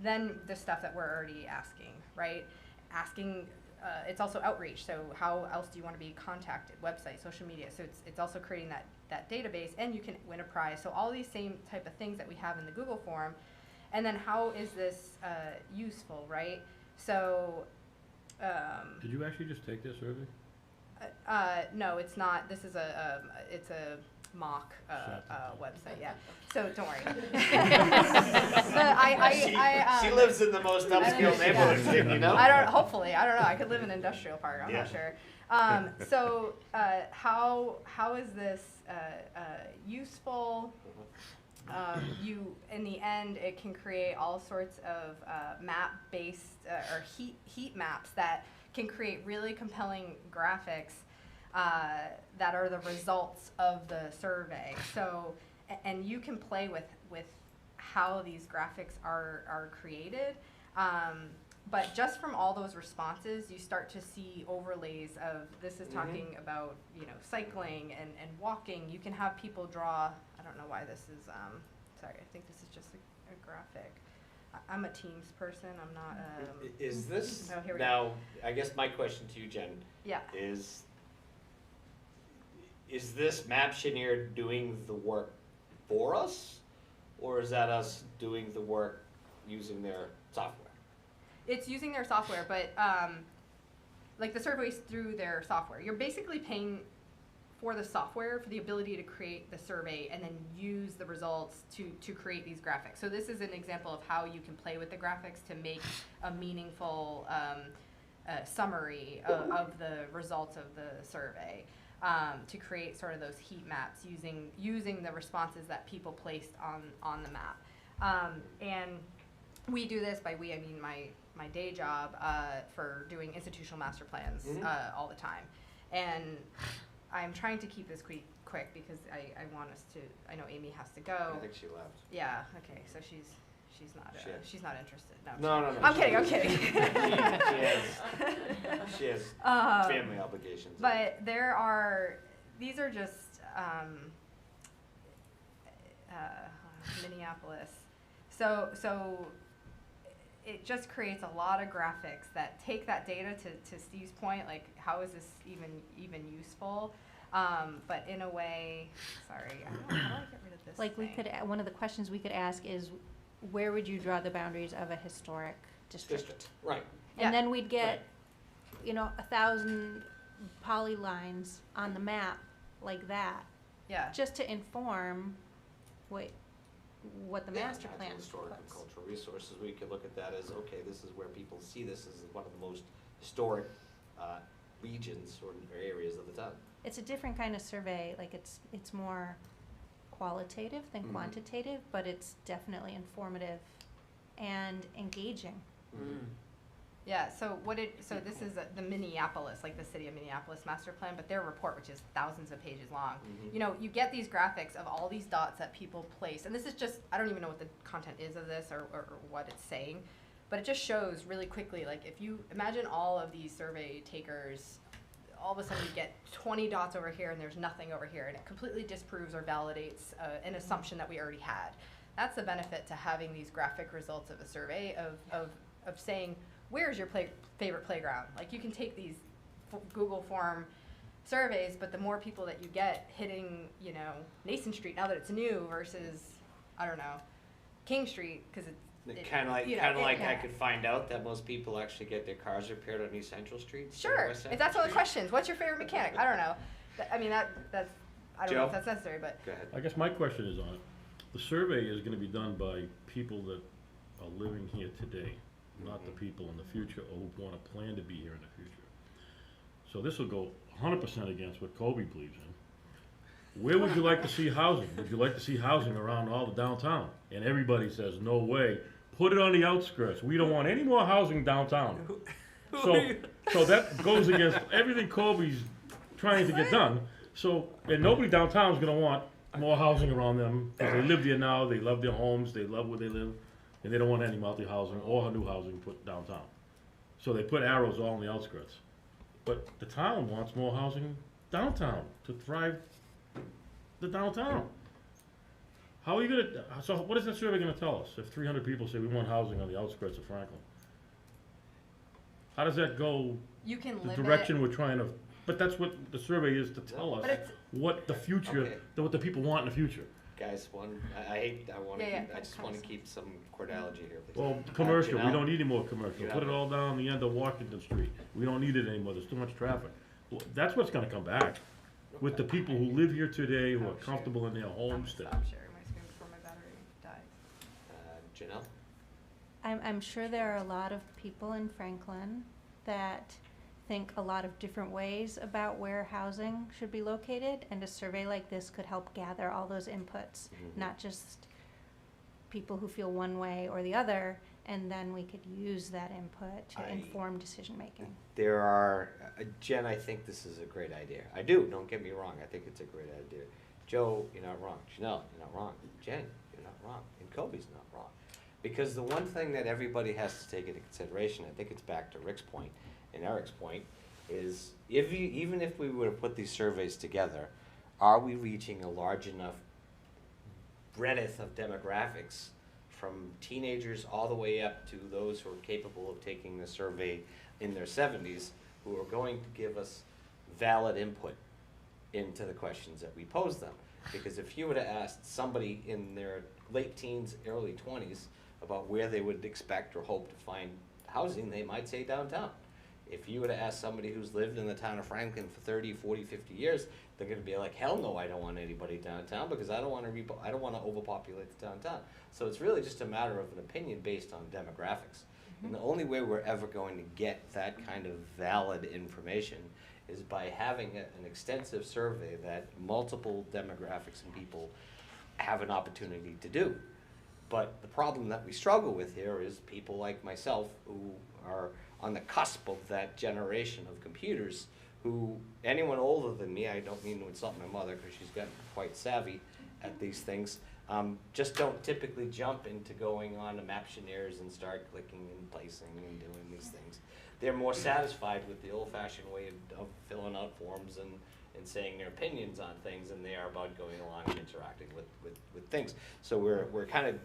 K: Then the stuff that we're already asking, right? Asking, it's also outreach. So how else do you want to be contacted? Website, social media. So it's also creating that database, and you can win a prize. So all these same type of things that we have in the Google form. And then how is this useful, right? So.
L: Did you actually just take this survey?
K: No, it's not. This is it's a mock website. Yeah. So don't worry.
A: She lives in the most upscale neighborhood, you know?
K: Hopefully, I don't know. I could live in an industrial park. I'm not sure. So how is this useful? In the end, it can create all sorts of map-based or heat maps that can create really compelling graphics that are the results of the survey. So, and you can play with how these graphics are created. But just from all those responses, you start to see overlays of, this is talking about, you know, cycling and walking. You can have people draw, I don't know why this is, sorry, I think this is just a graphic. I'm a Teams person, I'm not,
A: Is this,
K: oh, here we go.
A: now, I guess my question to you, Jen,
K: Yeah.
A: is this Maptioneer doing the work for us? Or is that us doing the work using their software?
K: It's using their software, but like the surveys through their software. You're basically paying for the software for the ability to create the survey and then use the results to create these graphics. So this is an example of how you can play with the graphics to make a meaningful summary of the results of the survey. To create sort of those heat maps using the responses that people placed on the map. And we do this by I mean my day job for doing institutional master plans all the time. And I'm trying to keep this quick because I want us to, I know Amy has to go.
A: I think she left.
K: Yeah, okay, so she's not interested.
A: No.
K: I'm kidding.
A: She has family obligations.
K: But these are just Minneapolis. So it just creates a lot of graphics that take that data to Steve's point, like how is this even useful? But in a way, sorry, how do I get rid of this?
E: Like
K: thing?
E: one of the questions we could ask is, where would you draw the boundaries of a historic district?
A: Right.
E: And then we'd get, 1,000 polylines on the map like that.
K: Yeah.
E: Just to inform what the master plan
A: Historic and
E: puts.
A: cultural resources, we could look at that as, okay, this is where people see this as one of the most historic regions or areas of the town.
E: It's a different kind of survey, like it's more qualitative than quantitative, but it's definitely informative and engaging.
K: Yeah, so this is the Minneapolis, like the city of Minneapolis master plan, but their report, which is thousands of pages long, you know, you get these graphics of all these dots that people place, and this is just, I don't even know what the content is of this or what it's saying, but it just shows really quickly, like if you imagine all of these survey takers, all of a sudden you get 20 dots over here and there's nothing over here, and it completely disproves or validates an assumption that we already had. That's the benefit to having these graphic results of a survey of saying, where's your favorite playground? Like you can take these Google form surveys, but the more people that you get hitting, you know, Nason Street now that it's new versus, I don't know, King Street, because it's
A: Kind of like,
K: you know,
A: I could find out that most people actually get their cars repaired on East Central Street. instead of
K: Sure,
A: West
K: if
A: Central
K: that's one of the
A: Street.
K: questions. What's your favorite mechanic? I don't know. I mean, that's, I don't know if
A: Joe?
K: that's necessary, but.
A: Go ahead.
L: I guess my question is on it. The survey is gonna be done by people that are living here today, not the people in the future or who wanna plan to be here in the future. So this will go 100% against what Kobe believes in. Where would you like to see housing? Would you like to see housing around all the downtown? And everybody says, no way. Put it on the outskirts. We don't want any more housing downtown. So that goes against everything Kobe's trying to get done. So, and nobody downtown is gonna want more housing around them, because they live there now, they love their homes, they love where they live, and they don't want any multi-housing or new housing put downtown. So they put arrows all on the outskirts. But the town wants more housing downtown to thrive the downtown. How are you gonna, so what is that survey gonna tell us if 300 people say we want housing on the outskirts of Franklin? How does that go,
K: You can
L: the
K: limit.
L: direction we're trying to, but that's what the survey is to tell us,
K: But it's-
L: what the future,
A: Okay.
L: what the people want in the future.
A: Guys, I wanna
K: Yeah,
A: keep,
K: yeah.
A: I just wanna keep some cordiality here. please.
L: Well, commercial, we
A: Janelle?
L: don't need any more commercial,
A: You
L: put it
A: have it.
L: all down the end of Washington Street, we don't need it anymore, there's too much traffic. Well, that's what's gonna come back, with the people who live here today, who are comfortable in their
K: I'm gonna
L: homes today.
K: stop sharing my screen before my battery dies.
A: Janelle?
E: I'm sure there are a lot of people in Franklin that think a lot of different ways about where housing should be located, and a survey like this could help gather all those inputs, not just people who feel one way or the other, and then we could use that input to inform decision-making.
A: There are, Jen, I think this is a great idea. I do, don't get me wrong, I think it's a great idea. Joe, you're not wrong. Janelle, you're not wrong. Jen, you're not wrong. And Kobe's not wrong. Because the one thing that everybody has to take into consideration, I think it's back to Rick's point and Eric's point, is even if we were to put these surveys together, are we reaching a large enough breadth of demographics from teenagers all the way up to those who are capable of taking the survey in their 70s, who are going to give us valid input into the questions that we pose them? Because if you were to ask somebody in their late teens, early 20s about where they would expect or hope to find housing, they might say downtown. If you were to ask somebody who's lived in the town of Franklin for 30, 40, 50 years, they're gonna be like, hell no, I don't want anybody downtown, because I don't wanna overpopulate the downtown. So it's really just a matter of an opinion based on demographics. And the only way we're ever going to get that kind of valid information is by having an extensive survey that multiple demographics and people have an opportunity to do. But the problem that we struggle with here is people like myself who are on the cusp of that generation of computers, who, anyone older than me, I don't mean to insult my mother because she's gotten quite savvy at these things, just don't typically jump into going on to Maptioneers and start clicking and placing and doing these things. They're more satisfied with the old-fashioned way of filling out forms and saying their opinions on things than they are about going along and interacting with things. So we're kind of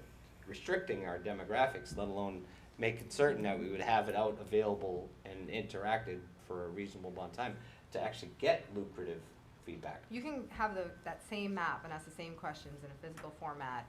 A: restricting our demographics, let alone making certain that we would have it out available and interacted for a reasonable amount of time to actually get lucrative feedback.
K: You can have that same map and ask the same questions in a physical format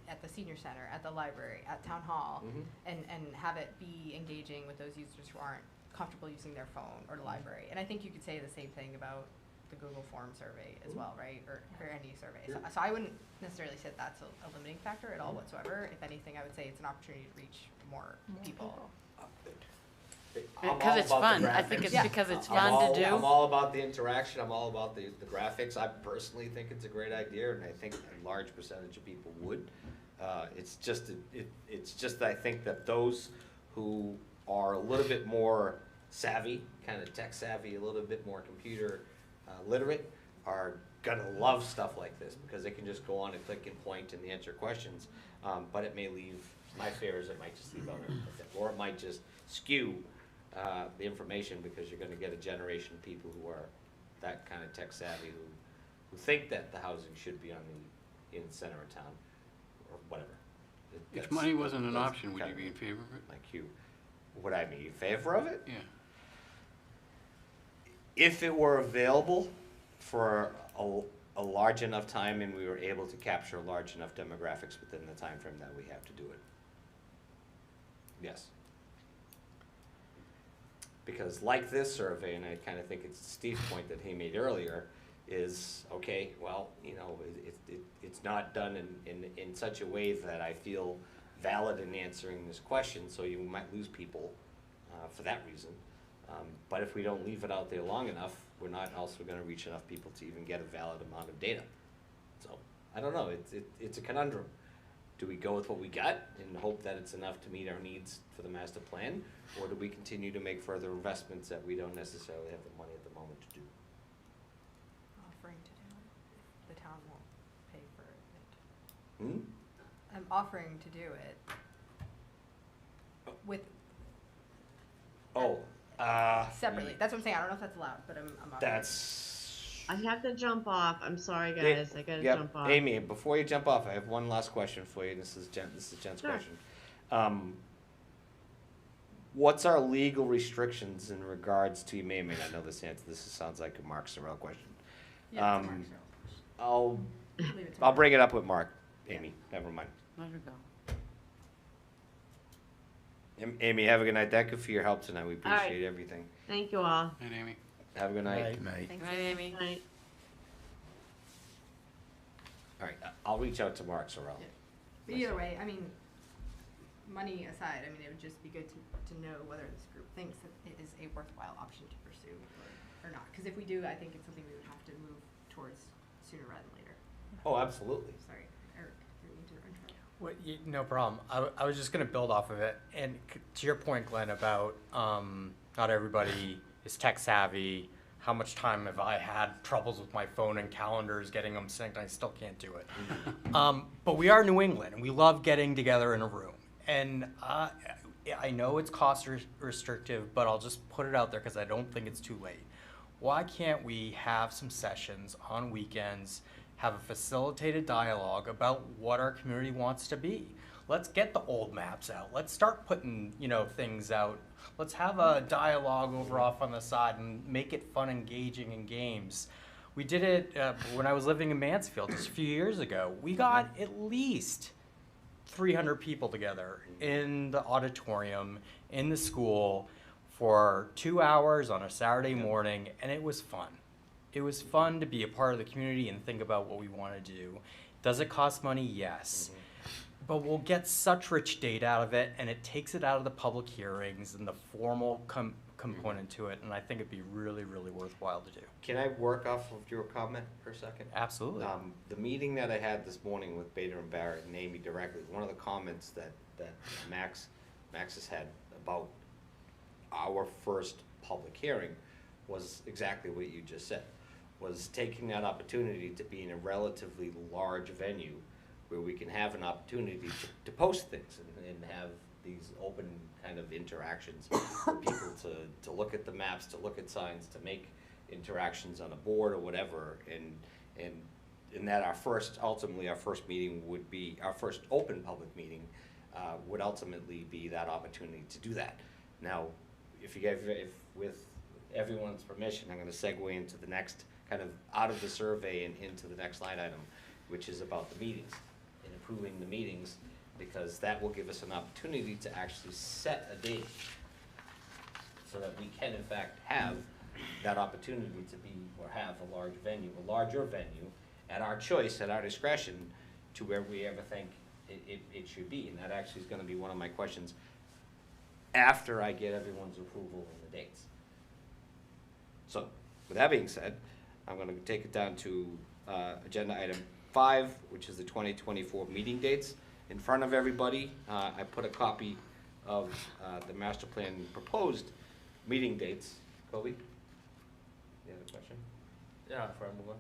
K: at the senior center, at the library, at town hall, and have it be engaging with those users who aren't comfortable using their phone or the library. And I think you could say the same thing about the Google Form survey as well, right? Or any survey. So I wouldn't necessarily say that's a limiting factor at all whatsoever. If anything, I would say it's an opportunity to reach more people.
A: I'm
C: Because
A: all
C: it's
A: about the
C: fun. I
A: graphics.
C: think it's
K: Yeah.
C: because it's
A: I'm
C: fun to do.
A: I'm all about the interaction, I'm all about the graphics. I personally think it's a great idea, and I think a large percentage of people would. It's just I think that those who are a little bit more savvy, kind of tech savvy, a little bit more computer literate, are gonna love stuff like this, because they can just go on and click and point and answer questions. But it may leave, my fear is it might just leave out everything, or it might just skew the information, because you're gonna get a generation of people who are that kind of tech savvy, who think that the housing should be in the center of town, or whatever.
B: If money wasn't an option, would you be in favor of it?
A: Like you, would I be in favor of it?
B: Yeah.
A: If it were available for a large enough time and we were able to capture large enough demographics within the time frame that we have to do it. Yes. Because like this survey, and I kind of think it's Steve's point that he made earlier, is, okay, well, you know, it's not done in such a way that I feel valid in answering this question, so you might lose people for that reason. But if we don't leave it out there long enough, we're not also gonna reach enough people to even get a valid amount of data. So, I don't know, it's a conundrum. Do we go with what we got and hope that it's enough to meet our needs for the master plan? Or do we continue to make further investments that we don't necessarily have the money at the moment to do?
K: Offering to do it if the town won't pay for it.
A: Hmm?
K: I'm offering to do it with
A: Oh,
K: separately. That's what I'm saying. I don't know if that's allowed, but I'm offering.
A: that's.
G: I have to jump off. I'm sorry, guys. I gotta
A: Yep.
G: jump off.
A: Amy, before you jump off, I have one last question for you. This is Jen's
G: Sure.
A: question. What's our legal restrictions in regards to, you may or may not know this answer, sounds like a Mark Sorrell question.
K: Yeah, it's a Mark
A: I'll
K: Leave it to
A: I'll
K: Mark.
A: bring it up with Mark, Amy, never mind.
C: Let her go.
A: Amy, have a good night. Thank you for your help tonight. We
G: All right.
A: appreciate everything.
G: Thank you all.
B: And Amy?
A: Have a good night.
P: Good night.
C: Good night, Amy.
G: Good night.
A: All right, I'll reach out to Mark Sorrell.
K: Yeah. But either way, I mean, money aside, I mean, it would just be good to know whether this group thinks that it is a worthwhile option to pursue or not. Because if we do, I think it's something we would have to move towards sooner rather than later.
A: Oh, absolutely.
K: Sorry, Eric, didn't mean to interrupt.
P: No problem. I was just going to build off of it. And to your point, Glenn, about not everybody is tech savvy. How much time have I had troubles with my phone and calendars, getting them synced? I still can't do it. But we are New England, and we love getting together in a room. And I know it's cost restrictive, but I'll just put it out there because I don't think it's too late. Why can't we have some sessions on weekends, have a facilitated dialogue about what our community wants to be? Let's get the old maps out. Let's start putting, things out. Let's have a dialogue over off on the side and make it fun, engaging in games. We did it when I was living in Mansfield just a few years ago. We got at least 300 people together in the auditorium, in the school, for 2 hours on a Saturday morning, and it was fun. It was fun to be a part of the community and think about what we want to do. Does it cost money? Yes. But we'll get such rich data out of it, and it takes it out of the public hearings and the formal component to it, and I think it'd be really, really worthwhile to do.
A: Can I work off of your comment for a second?
P: Absolutely.
A: The meeting that I had this morning with Bader and Barrett and Amy directly, one of the comments that Max has had about our first public hearing was exactly what you just said, was taking that opportunity to be in a relatively large venue where we can have an opportunity to post things and have these open kind of interactions for people to look at the maps, to look at signs, to make interactions on a board or whatever, and that our first meeting would be, our first open public meeting would ultimately be that opportunity to do that. Now, if with everyone's permission, I'm gonna segue into the next kind of out of the survey and into the next line item, which is about the meetings and improving the meetings, because that will give us an opportunity to actually set a date so that we can in fact have that opportunity to be or have a larger venue at our choice, at our discretion, to where we ever think it should be. And that actually is gonna be one of my questions after I get everyone's approval on the dates. So, with that being said, I'm gonna take it down to agenda item 5, which is the 2024 meeting dates. In front of everybody, I put a copy of the master plan proposed meeting dates. Kobe? You have a question?
J: Yeah, before I move on.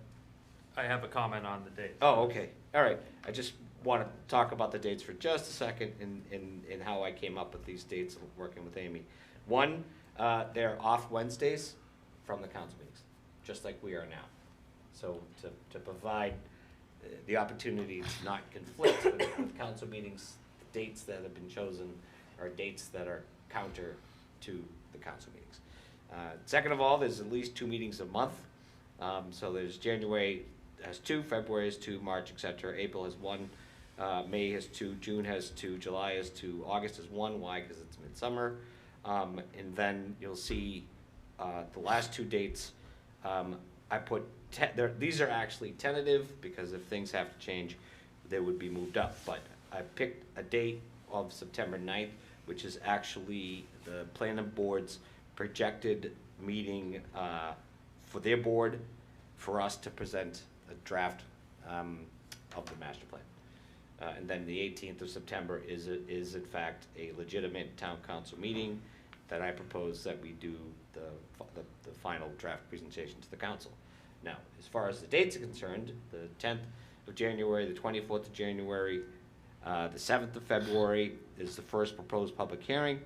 J: I have a comment on the dates.
A: Oh, okay, all right. I just want to talk about the dates for just a second in how I came up with these dates, working with Amy. One, they're off Wednesdays from the council meetings, just like we are now. So to provide the opportunity to not conflict with council meetings, dates that have been chosen are dates that are counter to the council meetings. Second of all, there's at least 2 meetings a month. So there's January has 2, February has 2, March, etc. April has 1, May has 2, June has 2, July has 2, August has 1. Why? Because it's midsummer. And then you'll see the last 2 dates. I put these are actually tentative because if things have to change, they would be moved up. But I picked a date of September 9th, which is actually the planning board's projected meeting for their board for us to present a draft of the master plan. And then the 18th of September is in fact a legitimate town council meeting that I propose that we do the final draft presentation to the council. Now, as far as the dates are concerned, the 10th of January, the 24th of January, the 7th of February is the first proposed public hearing.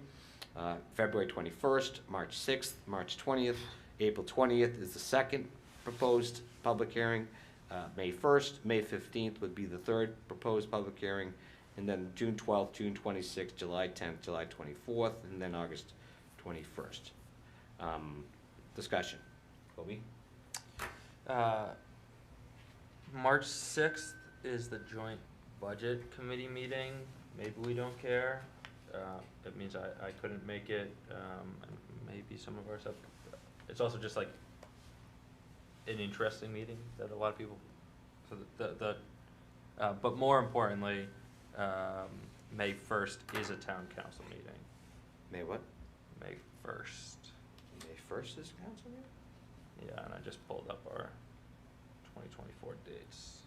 A: February 21st, March 6th, March 20th, April 20th is the second proposed public hearing. May 1st, May 15th would be the third proposed public hearing, and then June 12th, June 26th, July 10th, July 24th, and then August 21st. Discussion. Kobe?
J: March 6th is the joint budget committee meeting. Maybe we don't care. It means I couldn't make it, and maybe some of our stuff. It's also just like an interesting meeting that a lot of people, so but more importantly, May 1st is a town council meeting.
A: May what?
J: May 1st.
A: May 1st is council meeting?
J: Yeah, and I just pulled up our 2024 dates.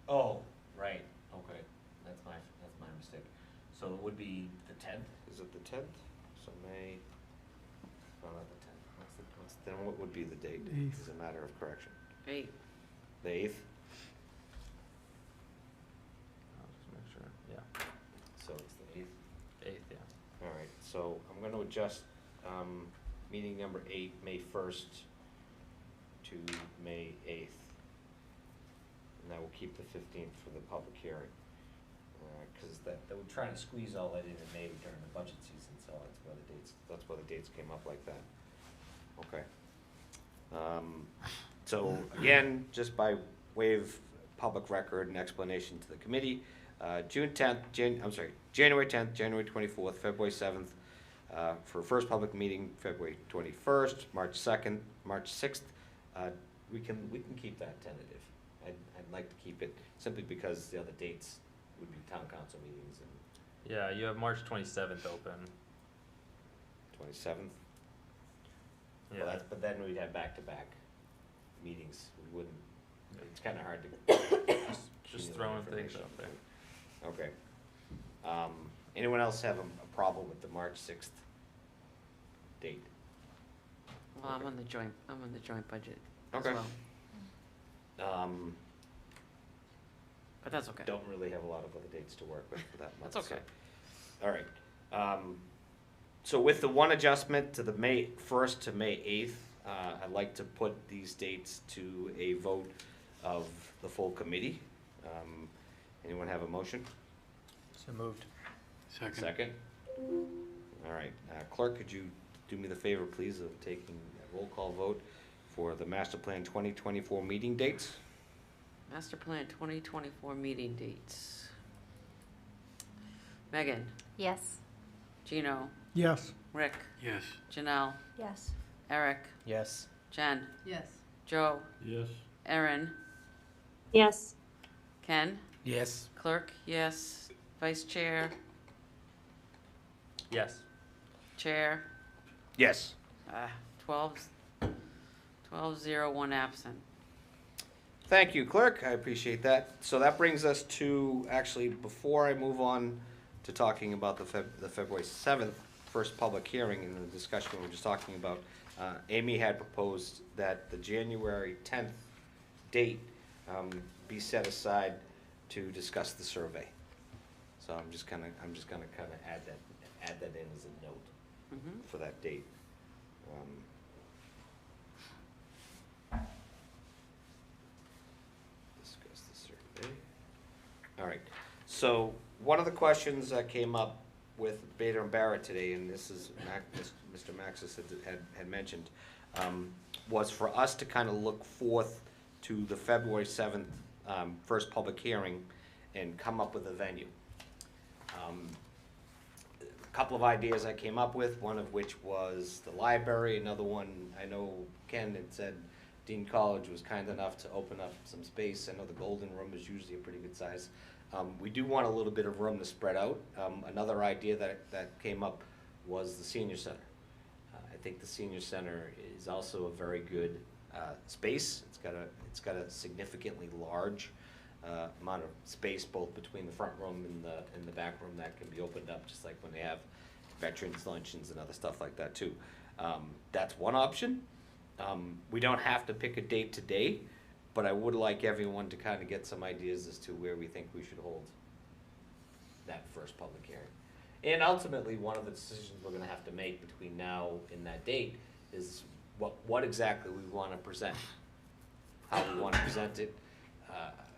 A: Oh, right, okay, that's my mistake. So it would be the 10th, is it the 10th? So May, oh, not the 10th, then what would be the date?
H: 8th.
A: Is a matter of correction.
C: 8.
A: The 8th,
J: I'll just make sure, yeah,
A: so it's the 8th.
J: 8th, yeah.
A: All right, so I'm gonna adjust, meeting number 8, May 1st to May 8th. And that will keep the 15th for the public hearing. Cause they were trying to squeeze all that in May during the budget season, so that's why the dates came up like that. Okay. So again, just by way of public record and explanation to the committee, January 10th, January 24th, February 7th, for first public meeting, February 21st, March 2nd, March 6th. We can keep that tentative. I'd like to keep it simply because the other dates would be town council meetings and
J: Yeah, you have March 27th open.
A: 27th.
J: Yeah.
A: Well, but then we'd have back-to-back meetings. We wouldn't. It's kind of hard to.
J: Just throwing things out there.
A: Okay. Anyone else have a problem with the March 6th date?
C: Well, I'm on the joint budget as
A: Okay.
C: well. But that's okay.
A: Don't really have a lot of other dates to work with for that month.
C: That's okay.
A: So. All right. So with the one adjustment to the May 1st to May 8th, I'd like to put these dates to a vote of the full committee. Anyone have a motion?
P: So moved.
A: Second? All right. Clerk, could you do me the favor, please, of taking a roll call vote for the Master Plan 2024 meeting dates?
C: Master Plan 2024 meeting dates. Megan,
D: Yes.
C: Gino,
H: Yes.
C: Rick,
B: Yes.
C: Janelle,
E: Yes.
C: Eric,
P: Yes.
C: Jen,
K: Yes.
C: Joe,
L: Yes.
C: Erin,
N: Yes.
C: Ken,
P: Yes.
C: Clerk, yes, Vice Chair,
J: Yes.
C: Chair,
A: Yes.
C: 12, 0, 1 absent.
A: Thank you, clerk. I appreciate that. So that brings us to, actually, before I move on to talking about the February 7th first public hearing and the discussion we were just talking about, Amy had proposed that the January 10th date be set aside to discuss the survey. So I'm just gonna kind of add that in as a note for that date. Discuss the survey. All right. So one of the questions that came up with Bader and Barrett today, and this is Mr. Maxis had mentioned, was for us to kind of look forth to the February 7th first public hearing and come up with a venue. A couple of ideas I came up with, one of which was the library, another one, I know Ken had said Dean College was kind enough to open up some space. I know the Golden Room is usually a pretty good size. We do want a little bit of room to spread out. Another idea that came up was the senior center. I think the senior center is also a very good space. It's got a significantly large amount of space both between the front room and the back room that can be opened up, just like when they have veterans luncheons and other stuff like that too. That's one option. We don't have to pick a date today, but I would like everyone to kind of get some ideas as to where we think we should hold that first public hearing. And ultimately, one of the decisions we're gonna have to make between now and that date is what exactly we wanna present, how we wanna present it,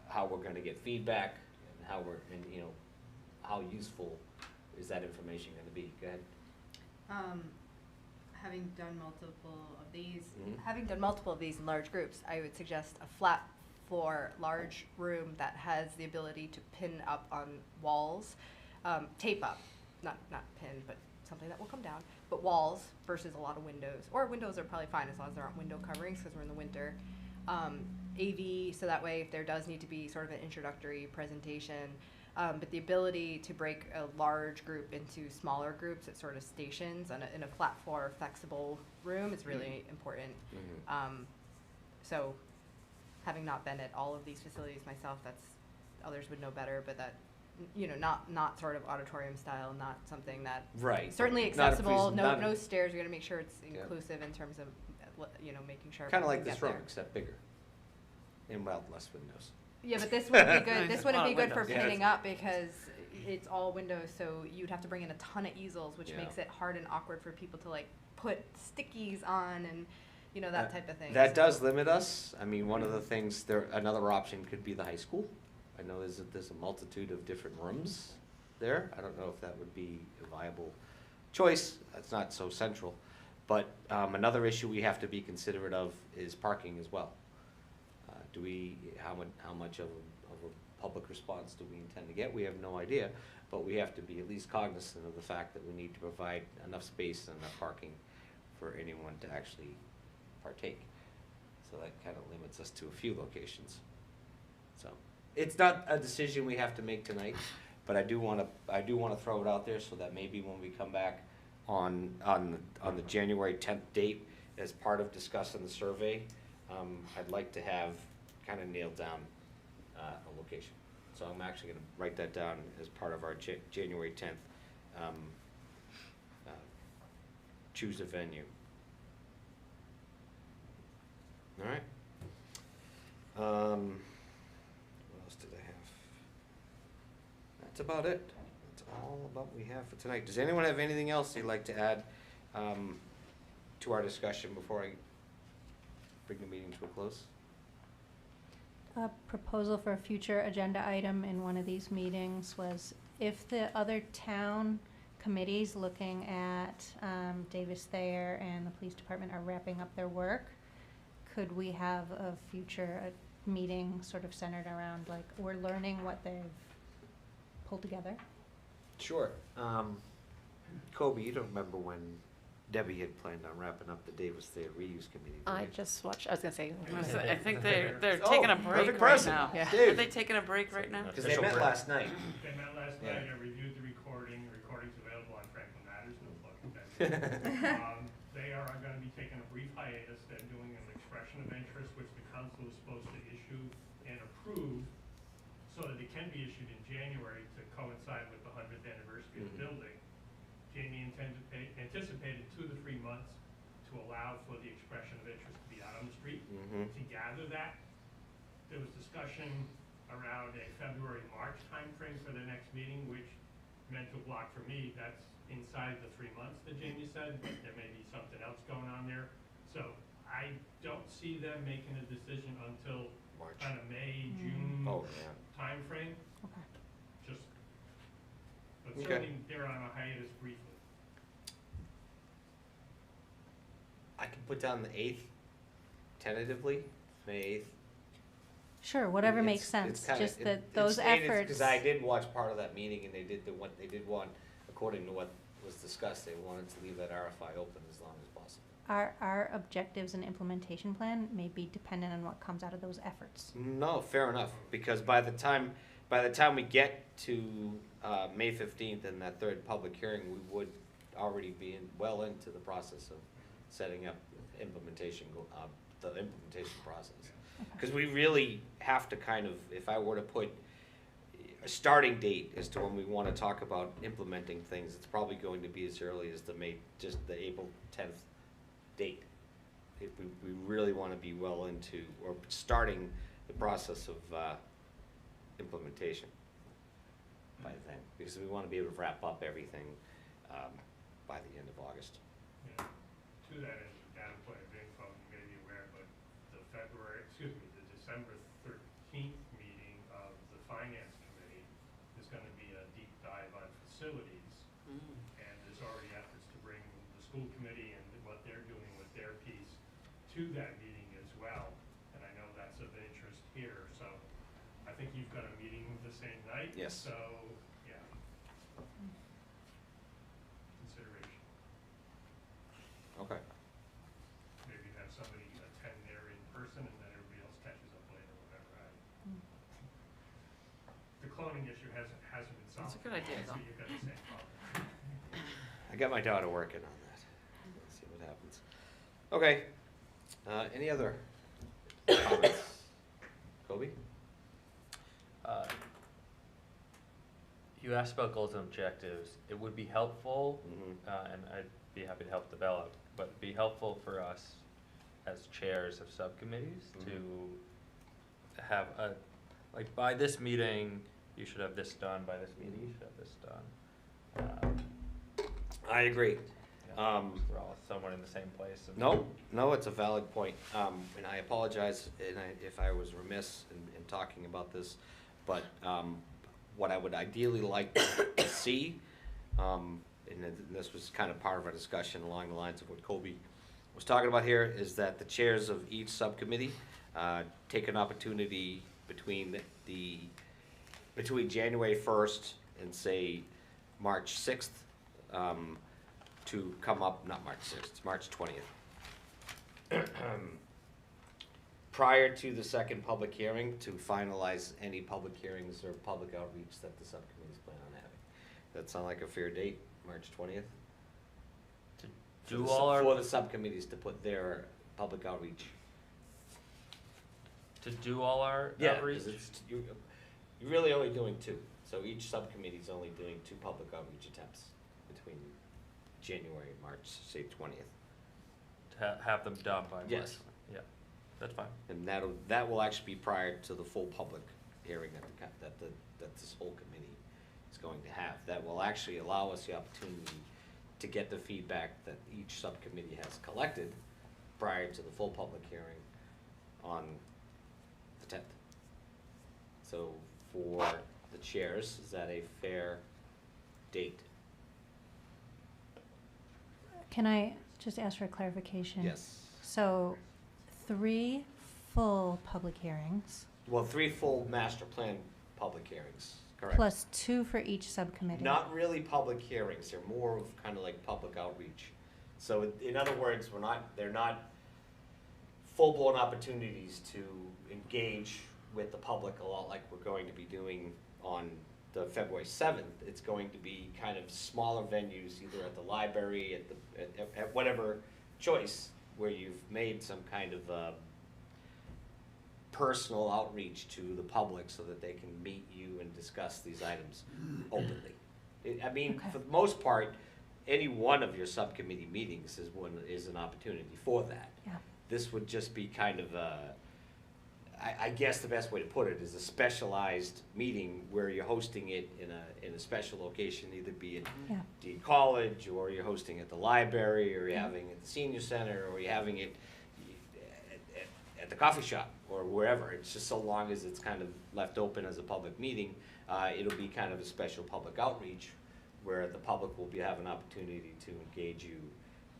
A: how we're gonna get feedback, and how useful is that information gonna be. Go ahead.
K: Having done multiple of these,
A: Mhm.
K: in large groups, I would suggest a flat floor, large room that has the ability to pin up on walls, tape up, not pin, but something that will come down, but walls versus a lot of windows. Or windows are probably fine as long as there aren't window coverings because we're in the winter. AV, so that way if there does need to be sort of an introductory presentation, but the ability to break a large group into smaller groups at sort of stations in a flat floor, flexible room is really important. So, having not been at all of these facilities myself, others would know better, but that, not sort of auditorium style, not something that
A: Right.
K: certainly
A: Not a
K: accessible.
A: not a-
K: No stairs. We're gonna make sure it's
A: Yeah.
K: inclusive in terms of, making sure.
A: Kind of
K: everyone
A: like
K: can
A: this
K: get
A: room,
K: there.
A: except bigger. And less windows.
K: Yeah, but this wouldn't be good. This wouldn't be good for
A: windows. Yeah,
K: pinning up because it's all windows. So you'd have to bring in a ton of easels, which
A: Yeah.
K: makes it hard and awkward for people to put stickies on and that type of thing.
A: That
K: So-
A: does limit us. I mean, one of the things another option could be the high school. I know there's a multitude of different rooms there. I don't know if that would be a viable choice. That's not so central. But another issue we have to be considerate of is parking as well. How much of a public response do we intend to get? We have no idea, but we have to be at least cognizant of the fact that we need to provide enough space and enough parking for anyone to actually partake. So that kind of limits us to a few locations. So it's not a decision we have to make tonight, but I do want to throw it out there so that maybe when we come back on the January 10th date as part of discussing the survey, I'd like to have kind of nailed down a location. So I'm actually going to write that down as part of our January 10th choose a venue. All right. What else did I have? That's about it. That's all about we have for tonight. Does anyone have anything else they'd like to add to our discussion before I bring the meeting to a close?
E: A proposal for a future agenda item in one of these meetings was if the other town committees looking at Davis Thayer and the police department are wrapping up their work, could we have a future meeting sort of centered around we're learning what they've pulled together?
A: Sure. Kobe, you don't remember when Debbie had planned on wrapping up the Davis Thayer Reuse Committee, do
D: I
A: you?
D: just watched, I was gonna say.
C: I think they're
A: Oh,
C: taking a break
A: perfect
C: right
A: person.
C: now.
A: Yeah.
C: Are
A: Dave.
C: they taking a break right now?
A: Because they met last night.
M: They met last
A: Yeah.
M: night, I reviewed the recording, recording's available on Franklin Matters, no plug intended. They are gonna be taking a brief hiatus, they're doing an expression of interest, which the council is supposed to issue and approve so that it can be issued in January to coincide with the 100th anniversary of the building. Jamie anticipated 2 to 3 months to allow for the expression of interest to be out on the street. To gather that, there was discussion around a February-March timeframe for the next meeting, which mental block for me, that's inside the 3 months that Jamie said, but there may be something else going on there. So I don't see them making a decision until
A: March.
M: kind of May, June timeframe.
E: Okay.
M: Just, but
A: Okay.
M: certainly they're on a hiatus briefly.
A: I can put down the 8th, tentatively, May 8th.
E: Sure, whatever makes sense, just that those efforts.
A: Because I did watch part of that meeting, and they did want, according to what was discussed, they wanted to leave that RFI open as long as possible.
E: Our objectives and implementation plan may be dependent on what comes out of those efforts.
A: No, fair enough, because by the time we get to May 15th and that third public hearing, we would already be well into the process of setting up the implementation process. Because we really have to kind of, if I were to put a starting date as to when we want to talk about implementing things, it's probably going to be as early as the April 10th date. If we really want to be well into, or starting the process of implementation by then, because we want to be able to wrap up everything by the end of August.
M: Yeah. To that end, data point of info, you may be aware, but the December 13th meeting of the Finance Committee is going to be a deep dive on facilities. And there's already efforts to bring the school committee and what they're doing with their piece to that meeting as well. And I know that's of interest here, so I think you've got a meeting the same night.
A: Yes.
M: So, yeah. Consideration.
A: Okay.
M: Maybe have somebody attend there in person and then everybody else catches up later, whatever. The cloning issue hasn't been solved.
C: That's a good idea,
M: So
C: though.
M: you've got the same problem.
A: I got my daughter working on that. Let's see what happens. Okay. Any other comments? Kobe?
J: You asked about goals and objectives. It would be helpful, and I'd be happy to help develop, but it'd be helpful for us as chairs of subcommittees to have like by this meeting, you should have this done, by this meeting, you should have this done.
A: I agree.
J: We're all somewhat in the same place.
A: No, it's a valid point. And I apologize if I was remiss in talking about this, but what I would ideally like to see, and this was kind of part of our discussion along the lines of what Kobe was talking about here, is that the chairs of each subcommittee take an opportunity between January 1st and say March 6th to come up, not March 6th, it's March 20th. Prior to the second public hearing, to finalize any public hearings or public outreach that the subcommittees plan on having. That sound like a fair date, March 20th? For the subcommittees to put their public outreach.
J: To do all our
A: Yeah,
J: outreach?
A: 'cause you're really only doing 2. So each subcommittee's only doing 2 public outreach attempts between January and March, say 20th.
J: To have them done by March.
A: Yes.
J: Yeah, that's fine.
A: And that will actually be prior to the full public hearing that this whole committee is going to have. That will actually allow us the opportunity to get the feedback that each subcommittee has collected prior to the full public hearing on the 10th. So for the chairs, is that a fair date?
E: Can I just ask for a clarification?
A: Yes.
E: So 3 full public hearings.
A: Well, 3 full master plan public hearings, correct?
E: Plus 2 for each subcommittee.
A: Not really public hearings, they're more of kind of like public outreach. So in other words, they're not full-blown opportunities to engage with the public a lot like we're going to be doing on the February 7th. It's going to be kind of smaller venues, either at the library, at whatever choice, where you've made some kind of personal outreach to the public so that they can meet you and discuss these items openly. I mean, for the most part, any one of your subcommittee meetings is an opportunity for that.
E: Yeah.
A: This would just be kind of I guess the best way to put it is a specialized meeting where you're hosting it in a special location, either be at
E: Yeah.
A: Dean College, or you're hosting at the library, or you're having it at the senior center, or you're having it at the coffee shop, or wherever. It's just so long as it's kind of left open as a public meeting, it'll be kind of a special public outreach where the public will have an opportunity to engage you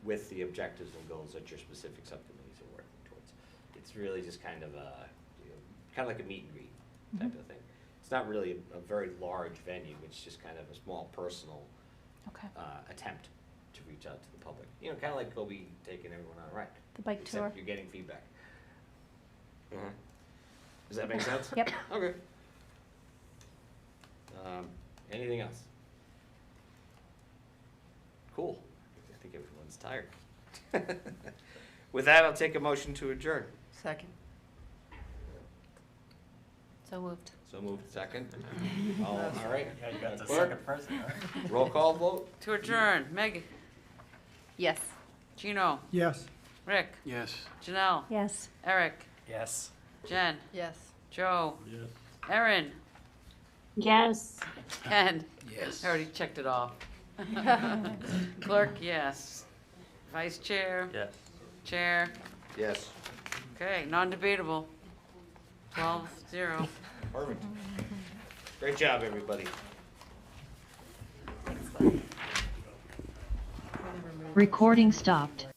A: with the objectives and goals that your specific subcommittees are working towards. It's really just kind of kind of like a meet and greet type of thing. It's not really a very large venue. It's just kind of a small personal attempt to reach out to the public. You know, kind of like Kobe taking everyone on a ride.
E: The bike
A: Except
E: tour.
A: you're getting feedback. Does that make sense?
E: Yep.
A: Okay. Anything else? Cool. I think everyone's tired. With that, I'll take a motion to adjourn.
C: Second.
D: So moved.
A: So moved, second. All right.
Q: Yeah, you got the
A: Clerk?
Q: second person, huh?
A: Roll call vote?
C: To adjourn, Meg,
D: Yes.
C: Gino,
H: Yes.
C: Rick,
B: Yes.
C: Janelle,
E: Yes.
C: Eric,
Q: Yes.
C: Jen,
K: Yes.
C: Joe,
L: Yes.
C: Erin,
N: Yes.
C: Ken.
F: Yes.
C: I already checked it off. Clerk, yes. Vice Chair,
J: Yes.
C: Chair,
A: Yes.
C: okay, non-debatable. 12-0.
A: Perfect. Great job, everybody.
I: Recording stopped.